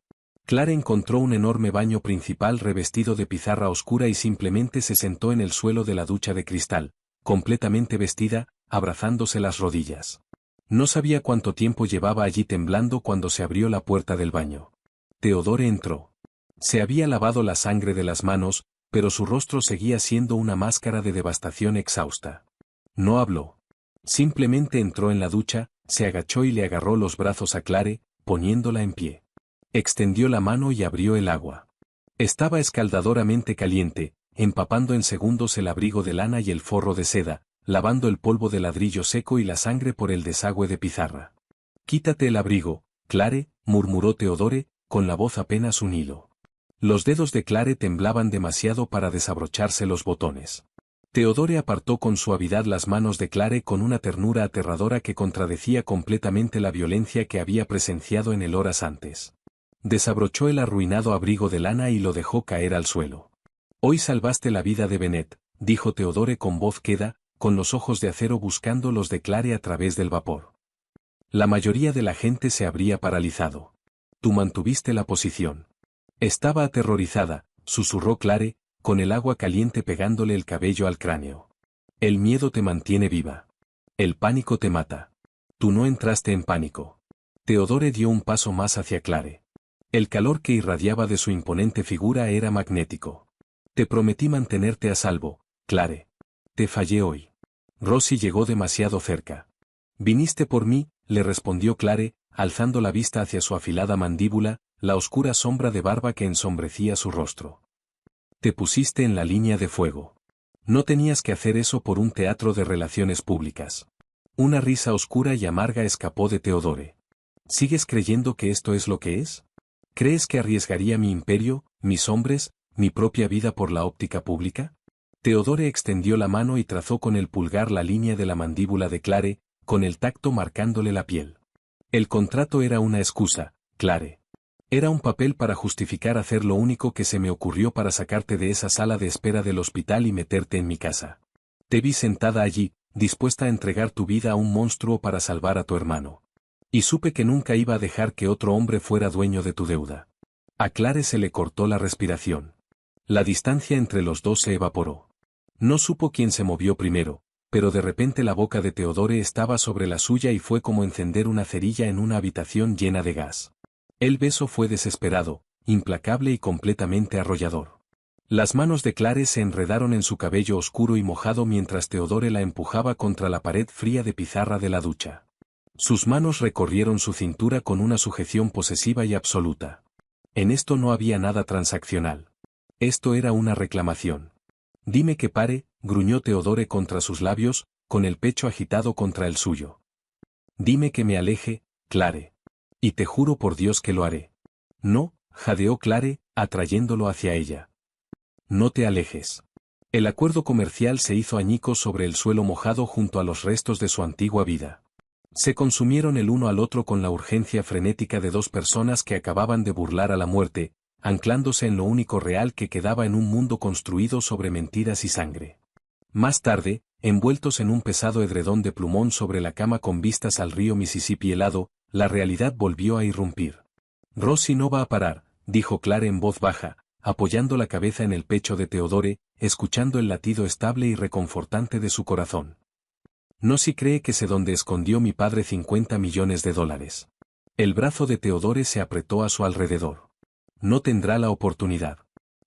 Clare encontró un enorme baño principal revestido de pizarra oscura y simplemente se sentó en el suelo de la ducha de cristal, completamente vestida, abrazándose las rodillas. No sabía cuánto tiempo llevaba allí temblando cuando se abrió la puerta del baño. Theodore entró. Se había lavado la sangre de las manos, pero su rostro seguía siendo una máscara de devastación exhausta. No habló. Simplemente entró en la ducha, se agachó y le agarró los brazos a Clare, poniéndola en pie. Extendió la mano y abrió el agua. Estaba escaldadoramente caliente, empapando en segundos el abrigo de lana y el forro de seda, lavando el polvo de ladrillo seco y la sangre por el desagüe de pizarra. «Quítate el abrigo, Clare», murmuró Theodore, con la voz apenas un hilo. Los dedos de Clare temblaban demasiado para desabrocharse los botones. Theodore apartó con suavidad las manos de Clare con una ternura aterradora que contradecía completamente la violencia que había presenciado en el horas antes. Desabrochó el arruinado abrigo de lana y lo dejó caer al suelo. «Hoy salvaste la vida de Bennett», dijo Theodore con voz queda, con los ojos de acero buscando los de Clare a través del vapor. La mayoría de la gente se habría paralizado. Tú mantuviste la posición. Estaba aterrorizada, susurró Clare, con el agua caliente pegándole el cabello al cráneo. El miedo te mantiene viva. El pánico te mata. Tú no entraste en pánico. Theodore dio un paso más hacia Clare. El calor que irradiaba de su imponente figura era magnético. Te prometí mantenerte a salvo, Clare. Te fallé hoy. Rosie llegó demasiado cerca. Viniste por mí, le respondió Clare, alzando la vista hacia su afilada mandíbula, la oscura sombra de barba que ensombrecía su rostro. Te pusiste en la línea de fuego. No tenías que hacer eso por un teatro de relaciones públicas. Una risa oscura y amarga escapó de Theodore. ¿Sigues creyendo que esto es lo que es? ¿Crees que arriesgaría mi imperio, mis hombres, mi propia vida por la óptica pública? Theodore extendió la mano y trazó con el pulgar la línea de la mandíbula de Clare, con el tacto marcándole la piel. El contrato era una excusa, Clare. Era un papel para justificar hacer lo único que se me ocurrió para sacarte de esa sala de espera del hospital y meterte en mi casa. Te vi sentada allí, dispuesta a entregar tu vida a un monstruo para salvar a tu hermano. Y supe que nunca iba a dejar que otro hombre fuera dueño de tu deuda. A Clare se le cortó la respiración. La distancia entre los dos se evaporó. No supo quién se movió primero, pero de repente la boca de Theodore estaba sobre la suya y fue como encender una cerilla en una habitación llena de gas. El beso fue desesperado, implacable y completamente arrollador. Las manos de Clare se enredaron en su cabello oscuro y mojado mientras Theodore la empujaba contra la pared fría de pizarra de la ducha. Sus manos recorrieron su cintura con una sujeción posesiva y absoluta. En esto no había nada transaccional. Esto era una reclamación. Dime que pare, gruñó Theodore contra sus labios, con el pecho agitado contra el suyo. Dime que me aleje, Clare. Y te juro por Dios que lo haré. No, jadeó Clare, atrayéndolo hacia ella. No te alejes. El acuerdo comercial se hizo añicos sobre el suelo mojado junto a los restos de su antigua vida. Se consumieron el uno al otro con la urgencia frenética de dos personas que acababan de burlar a la muerte, anclándose en lo único real que quedaba en un mundo construido sobre mentiras y sangre. Más tarde, envueltos en un pesado edredón de plumón sobre la cama con vistas al río Mississippi helado, la realidad volvió a irrumpir. Rosie no va a parar, dijo Clare en voz baja, apoyando la cabeza en el pecho de Theodore, escuchando el latido estable y reconfortante de su corazón. No si cree que sé dónde escondió mi padre $50 millones. El brazo de Theodore se apretó a su alrededor. No tendrá la oportunidad.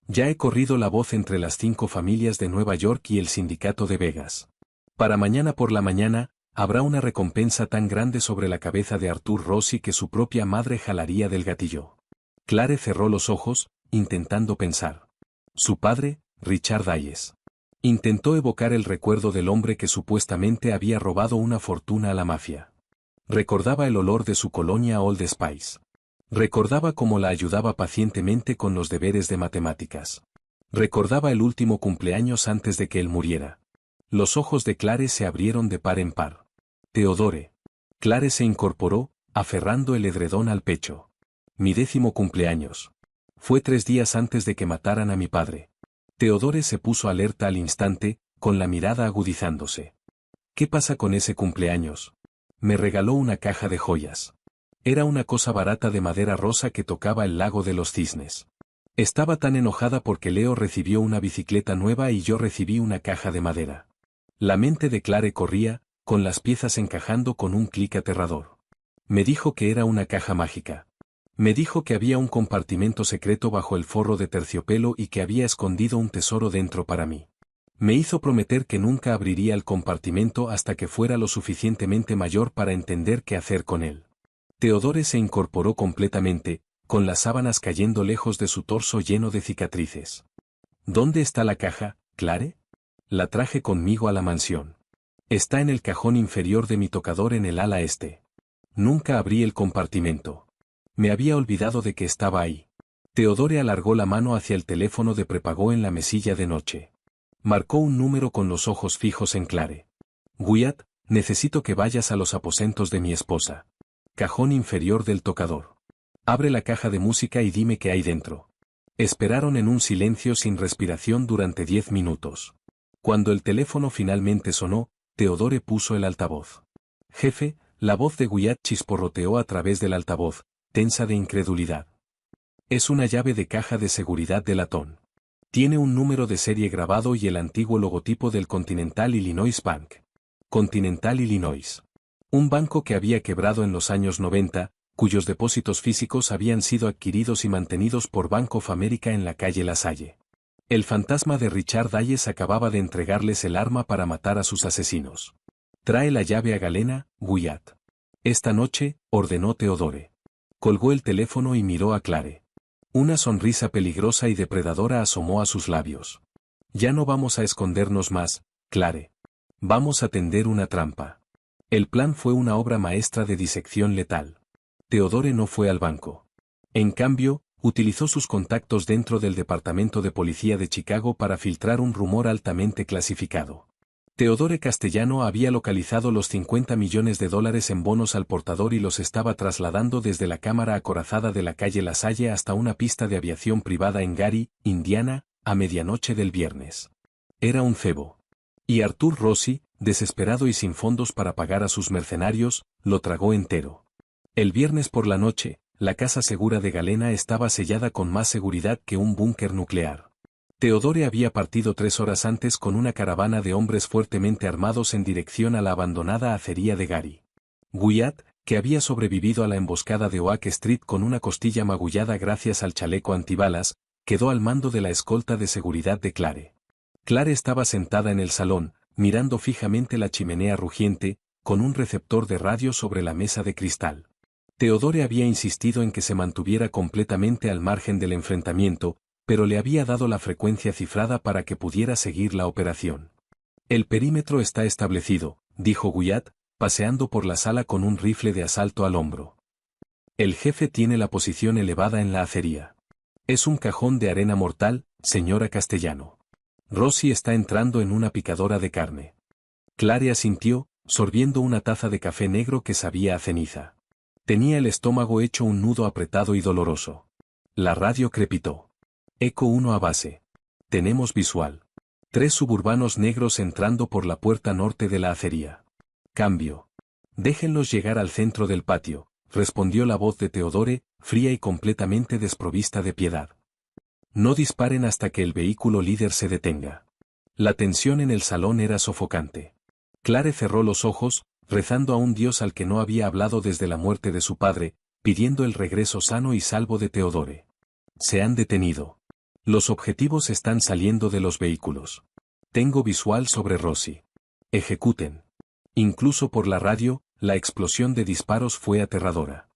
Ya he corrido la voz entre las 5 familias de Nueva York y el sindicato de Vegas. Para mañana por la mañana, habrá una recompensa tan grande sobre la cabeza de Arthur Rosie que su propia madre jalaría del gatillo. Clare cerró los ojos, intentando pensar. Su padre, Richard Hayes. Intentó evocar el recuerdo del hombre que supuestamente había robado una fortuna a la mafia. Recordaba el olor de su colonia Old Spice. Recordaba cómo la ayudaba pacientemente con los deberes de matemáticas. Recordaba el último cumpleaños antes de que él muriera. Los ojos de Clare se abrieron de par en par. Theodore. Clare se incorporó, aferrando el edredón al pecho. Mi 10º cumpleaños. Fue 3 días antes de que mataran a mi padre. Theodore se puso alerta al instante, con la mirada agudizándose. ¿Qué pasa con ese cumpleaños? Me regaló una caja de joyas. Era una cosa barata de madera rosa que tocaba el lago de los cisnes. Estaba tan enojada porque Leo recibió una bicicleta nueva y yo recibí una caja de madera. La mente de Clare corría, con las piezas encajando con un clic aterrador. Me dijo que era una caja mágica. Me dijo que había un compartimento secreto bajo el forro de terciopelo y que había escondido un tesoro dentro para mí. Me hizo prometer que nunca abriría el compartimento hasta que fuera lo suficientemente mayor para entender qué hacer con él. Theodore se incorporó completamente, con las sábanas cayendo lejos de su torso lleno de cicatrices. ¿Dónde está la caja, Clare? La traje conmigo a la mansión. Está en el cajón inferior de mi tocador en el ala este. Nunca abrí el compartimento. Me había olvidado de que estaba ahí. Theodore alargó la mano hacia el teléfono de prepago en la mesilla de noche. Marcó un número con los ojos fijos en Clare. Wyatt, necesito que vayas a los aposentos de mi esposa. Cajón inferior del tocador. Abre la caja de música y dime qué hay dentro. Esperaron en un silencio sin respiración durante 10 minutos. Cuando el teléfono finalmente sonó, Theodore puso el altavoz. Jefe, La voz de Guyat chisporroteó a través del altavoz, tensa de incredulidad. Es una llave de caja de seguridad de latón. Tiene un número de serie grabado y el antiguo logotipo del Continental Illinois Bank. Continental Illinois. Un banco que había quebrado en los años 90, cuyos depósitos físicos habían sido adquiridos y mantenidos por Bank of America en la calle La Salle. El fantasma de Richard Hayes acababa de entregarles el arma para matar a sus asesinos. Trae la llave a Galena, Guyat. Esta noche, ordenó Theodore. Colgó el teléfono y miró a Clare. Una sonrisa peligrosa y depredadora asomó a sus labios. Ya no vamos a escondernos más, Clare. Vamos a tender una trampa. El plan fue una obra maestra de disección letal. Theodore no fue al banco. En cambio, utilizó sus contactos dentro del Departamento de Policía de Chicago para filtrar un rumor altamente clasificado. Theodore Castellano había localizado los $50 millones en bonos al portador y los estaba trasladando desde la cámara acorazada de la calle La Salle hasta una pista de aviación privada en Gary, Indiana, a medianoche del viernes. Era un cebo. Y Arthur Rossi, desesperado y sin fondos para pagar a sus mercenarios, lo tragó entero. El viernes por la noche, la casa segura de Galena estaba sellada con más seguridad que un búnker nuclear. Theodore había partido 3 horas antes con una caravana de hombres fuertemente armados en dirección a la abandonada acería de Gary. Guyat, que había sobrevivido a la emboscada de Oak Street con una costilla magullada gracias al chaleco antibalas, quedó al mando de la escolta de seguridad de Clare. Clare estaba sentada en el salón, mirando fijamente la chimenea rugiente, con un receptor de radio sobre la mesa de cristal. Theodore había insistido en que se mantuviera completamente al margen del enfrentamiento, pero le había dado la frecuencia cifrada para que pudiera seguir la operación. El perímetro está establecido, dijo Guyat, paseando por la sala con un rifle de asalto al hombro. El jefe tiene la posición elevada en la acería. Es un cajón de arena mortal, señora Castellano. Rossi está entrando en una picadora de carne. Clare asintió, sorbiendo una taza de café negro que sabía a ceniza. Tenía el estómago hecho un nudo apretado y doloroso. La radio crepitó. Eco 1 a base. Tenemos visual. 3 suburbanos negros entrando por la puerta norte de la acería. Cambio. Déjenlos llegar al centro del patio, respondió la voz de Theodore, fría y completamente desprovista de piedad. No disparen hasta que el vehículo líder se detenga. La tensión en el salón era sofocante. Clare cerró los ojos, rezando a un Dios al que no había hablado desde la muerte de su padre, pidiendo el regreso sano y salvo de Theodore. Se han detenido. Los objetivos están saliendo de los vehículos. Tengo visual sobre Rossi. Ejecuten. Incluso por la radio, la explosión de disparos fue aterradora.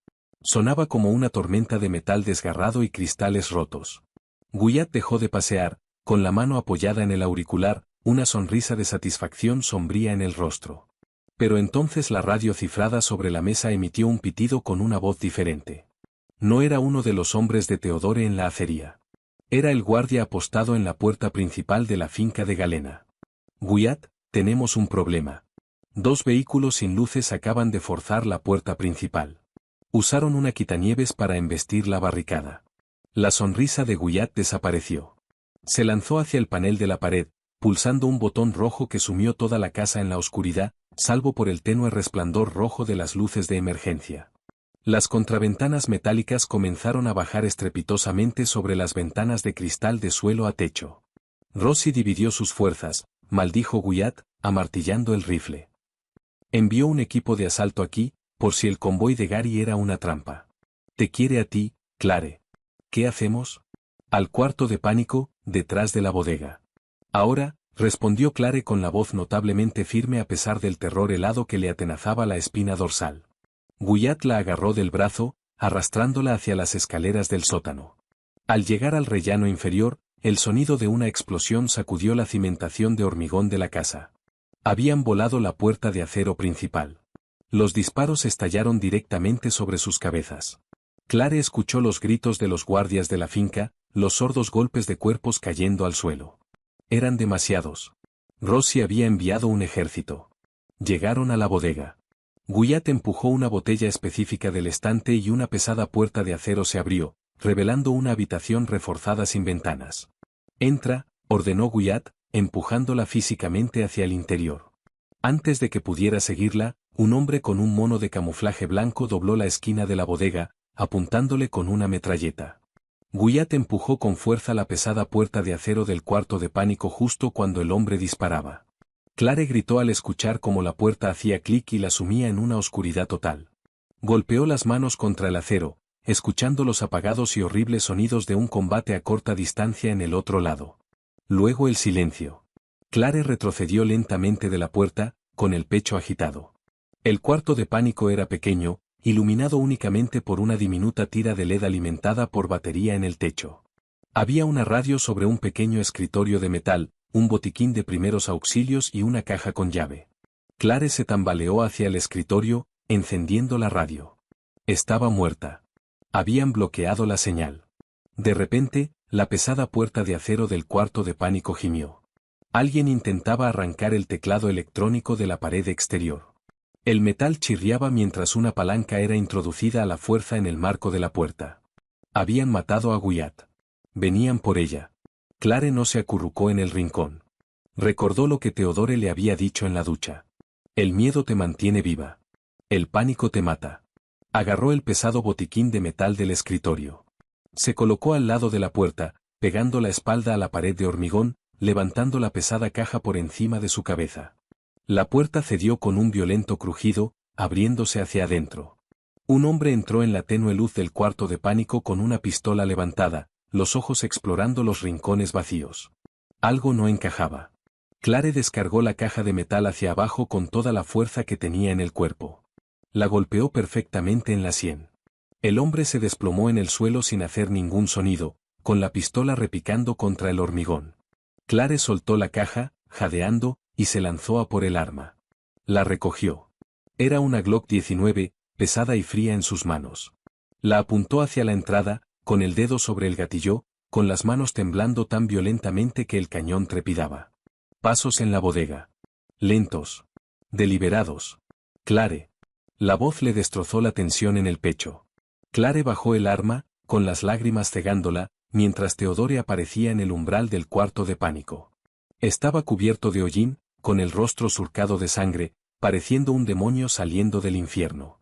Sonaba como una tormenta de metal desgarrado y cristales rotos. Guyat dejó de pasear, con la mano apoyada en el auricular, una sonrisa de satisfacción sombría en el rostro. Pero entonces la radio cifrada sobre la mesa emitió un pitido con una voz diferente. No era uno de los hombres de Theodore en la acería. Era el guardia apostado en la puerta principal de la finca de Galena. Guyat, tenemos un problema. 2 vehículos sin luces acaban de forzar la puerta principal. Usaron una quitanieves para embestir la barricada. La sonrisa de Guyat desapareció. Se lanzó hacia el panel de la pared, pulsando un botón rojo que sumió toda la casa en la oscuridad, salvo por el tenue resplandor rojo de las luces de emergencia. Las contraventanas metálicas comenzaron a bajar estrepitosamente sobre las ventanas de cristal de suelo a techo. Rossi dividió sus fuerzas, maldijo Guyat, amartillando el rifle. Envió un equipo de asalto aquí, por si el convoy de Gary era una trampa. Te quiere a ti, Clare. ¿Qué hacemos? Al cuarto de pánico, detrás de la bodega. Ahora, respondió Clare con la voz notablemente firme a pesar del terror helado que le atenazaba la espina dorsal. Guyat la agarró del brazo, arrastrándola hacia las escaleras del sótano. Al llegar al rellano inferior, el sonido de una explosión sacudió la cimentación de hormigón de la casa. Habían volado la puerta de acero principal. Los disparos estallaron directamente sobre sus cabezas. Clare escuchó los gritos de los guardias de la finca, los sordos golpes de cuerpos cayendo al suelo. Eran demasiados. Rossi había enviado un ejército. Llegaron a la bodega. Guyat empujó una botella específica del estante y una pesada puerta de acero se abrió, revelando una habitación reforzada sin ventanas. Entra, ordenó Guyat, empujándola físicamente hacia el interior. Antes de que pudiera seguirla, Un hombre con un mono de camuflaje blanco dobló la esquina de la bodega, apuntándole con una metralleta. Wyatt empujó con fuerza la pesada puerta de acero del cuarto de pánico justo cuando el hombre disparaba. Clare gritó al escuchar cómo la puerta hacía clic y la sumía en una oscuridad total. Golpeó las manos contra el acero, escuchando los apagados y horribles sonidos de un combate a corta distancia en el otro lado. Luego el silencio. Clare retrocedió lentamente de la puerta, con el pecho agitado. El cuarto de pánico era pequeño, iluminado únicamente por una diminuta tira de LED alimentada por batería en el techo. Había una radio sobre un pequeño escritorio de metal, un botiquín de primeros auxilios y una caja con llave. Clare se tambaleó hacia el escritorio, encendiendo la radio. Estaba muerta. Habían bloqueado la señal. De repente, la pesada puerta de acero del cuarto de pánico gimió. Alguien intentaba arrancar el teclado electrónico de la pared exterior. El metal chirriaba mientras una palanca era introducida a la fuerza en el marco de la puerta. Habían matado a Wyatt. Venían por ella. Clare no se acurrucó en el rincón. Recordó lo que Theodore le había dicho en la ducha. El miedo te mantiene viva. El pánico te mata. Agarró el pesado botiquín de metal del escritorio. Se colocó al lado de la puerta, pegando la espalda a la pared de hormigón, levantando la pesada caja por encima de su cabeza. La puerta cedió con un violento crujido, abriéndose hacia adentro. Un hombre entró en la tenue luz del cuarto de pánico con una pistola levantada, los ojos explorando los rincones vacíos. Algo no encajaba. Clare descargó la caja de metal hacia abajo con toda la fuerza que tenía en el cuerpo. La golpeó perfectamente en la sien. El hombre se desplomó en el suelo sin hacer ningún sonido, con la pistola repicando contra el hormigón. Clare soltó la caja, jadeando, y se lanzó a por el arma. La recogió. Era una Glock 19, pesada y fría en sus manos. La apuntó hacia la entrada, con el dedo sobre el gatillo, con las manos temblando tan violentamente que el cañón trepidaba. Pasos en la bodega. Lentos. Deliberados. Clare. La voz le destrozó la tensión en el pecho. Clare bajó el arma, con las lágrimas cegándola, mientras Theodore aparecía en el umbral del cuarto de pánico. Estaba cubierto de hollín, con el rostro surcado de sangre, pareciendo un demonio saliendo del infierno.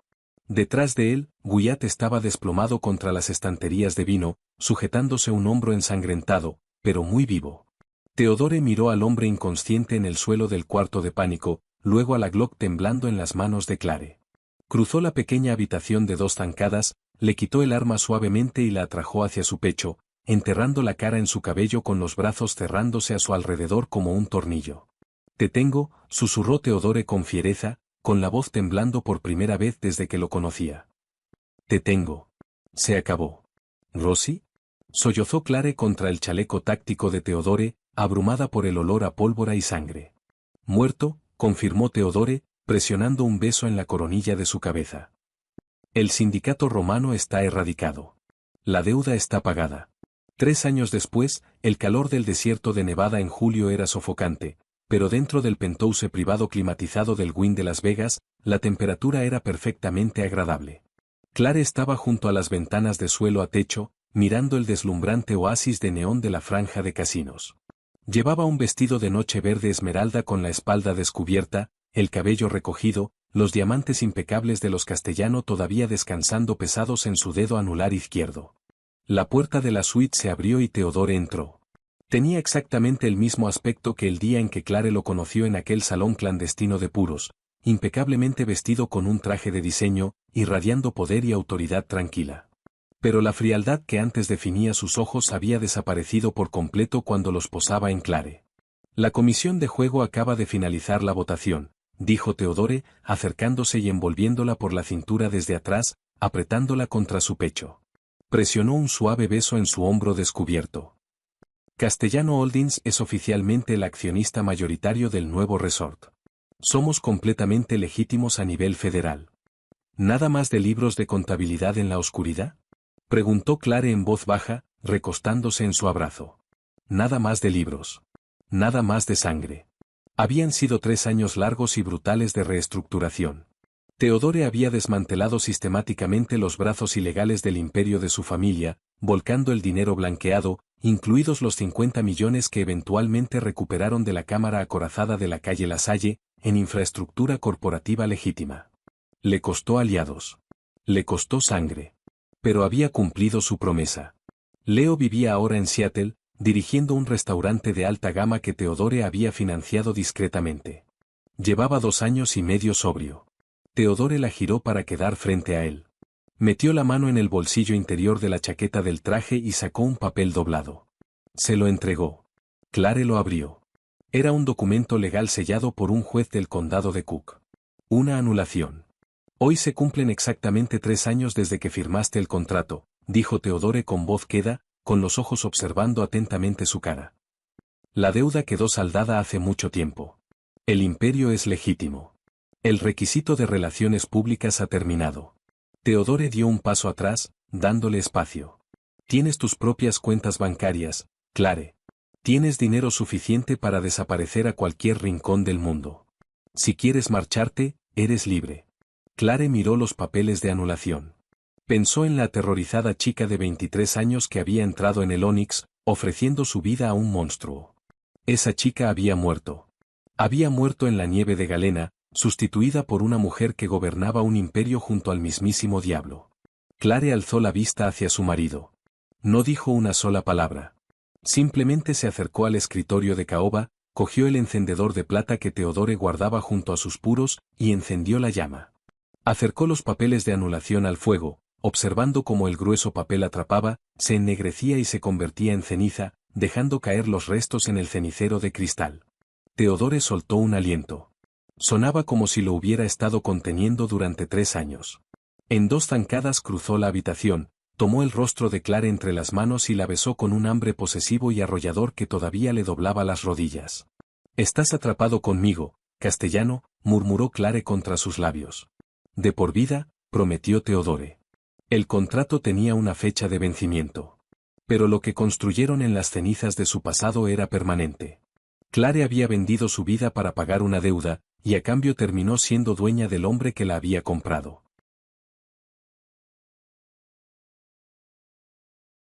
Detrás de él, Wyatt estaba desplomado contra las estanterías de vino, sujetándose un hombro ensangrentado, pero muy vivo. Theodore miró al hombre inconsciente en el suelo del cuarto de pánico, luego a la Glock temblando en las manos de Clare. Cruzó la pequeña habitación de 2 zancadas, le quitó el arma suavemente y la atrajo hacia su pecho, enterrando la cara en su cabello con los brazos cerrándose a su alrededor como un tornillo. «Te tengo», susurró Theodore con fiereza, con la voz temblando por primera vez desde que lo conocía. «Te tengo». Se acabó. «¿Rosie?», sollozó Clare contra el chaleco táctico de Theodore, abrumada por el olor a pólvora y sangre. «Muerto», confirmó Theodore, presionando un beso en la coronilla de su cabeza. «El sindicato romano está erradicado. La deuda está pagada». 3 años después, el calor del desierto de Nevada en julio era sofocante, pero dentro del penthouse privado climatizado del Wynn de Las Vegas, la temperatura era perfectamente agradable. Clare estaba junto a las ventanas de suelo a techo, mirando el deslumbrante oasis de neón de la franja de casinos. Llevaba un vestido de noche verde esmeralda con la espalda descubierta, el cabello recogido, los diamantes impecables de los Castellano todavía descansando pesados en su dedo anular izquierdo. La puerta de la suite se abrió y Theodore entró. Tenía exactamente el mismo aspecto que el día en que Clare lo conoció en aquel salón clandestino de puros, impecablemente vestido con un traje de diseño, irradiando poder y autoridad tranquila. Pero la frialdad que antes definía sus ojos había desaparecido por completo cuando los posaba en Clare. «La comisión de juego acaba de finalizar la votación», dijo Theodore, acercándose y envolviéndola por la cintura desde atrás, apretándola contra su pecho. Presionó un suave beso en su hombro descubierto. Castellano Holdings es oficialmente el accionista mayoritario del nuevo resort. Somos completamente legítimos a nivel federal. ¿Nada más de libros de contabilidad en la oscuridad?, preguntó Clare en voz baja, recostándose en su abrazo. Nada más de libros. Nada más de sangre. Habían sido 3 años largos y brutales de reestructuración. Theodore había desmantelado sistemáticamente los brazos ilegales del imperio de su familia, volcando el dinero blanqueado, incluidos los 50 millones que eventualmente recuperaron de la cámara acorazada de la calle Lasalle, en infraestructura corporativa legítima. Le costó aliados. Le costó sangre. Pero había cumplido su promesa. Leo vivía ahora en Seattle, dirigiendo un restaurante de alta gama que Theodore había financiado discretamente. Llevaba 2 años y medio sobrio. Theodore la giró para quedar frente a él. Metió la mano en el bolsillo interior de la chaqueta del traje y sacó un papel doblado. Se lo entregó. Clare lo abrió. Era un documento legal sellado por un juez del condado de Cook. Una anulación. Hoy se cumplen exactamente 3 años desde que firmaste el contrato, dijo Theodore con voz queda, con los ojos observando atentamente su cara. La deuda quedó saldada hace mucho tiempo. El imperio es legítimo. El requisito de relaciones públicas ha terminado. Theodore dio un paso atrás, dándole espacio. Tienes tus propias cuentas bancarias, Clare. Tienes dinero suficiente para desaparecer a cualquier rincón del mundo. Si quieres marcharte, eres libre. Clare miró los papeles de anulación. Pensó en la aterrorizada chica de 23 años que había entrado en el Onyx, ofreciendo su vida a un monstruo. Esa chica había muerto. Había muerto en la nieve de Galena, sustituida por una mujer que gobernaba un imperio junto al mismísimo diablo. Clare alzó la vista hacia su marido. No dijo una sola palabra. Simplemente se acercó al escritorio de caoba, cogió el encendedor de plata que Theodore guardaba junto a sus puros y encendió la llama. Acercó los papeles de anulación al fuego, observando cómo el grueso papel atrapaba, se ennegrecía y se convertía en ceniza, dejando caer los restos en el cenicero de cristal. Theodore soltó un aliento. Sonaba como si lo hubiera estado conteniendo durante 3 años. En 2 zancadas cruzó la habitación, tomó el rostro de Clare entre las manos y la besó con un hambre posesivo y arrollador que todavía le doblaba las rodillas. «Estás atrapado conmigo, castellano», murmuró Clare contra sus labios. «De por vida», prometió Theodore. El contrato tenía una fecha de vencimiento. Pero lo que construyeron en las cenizas de su pasado era permanente. Clare había vendido su vida para pagar una deuda, y a cambio terminó siendo dueña del hombre que la había comprado.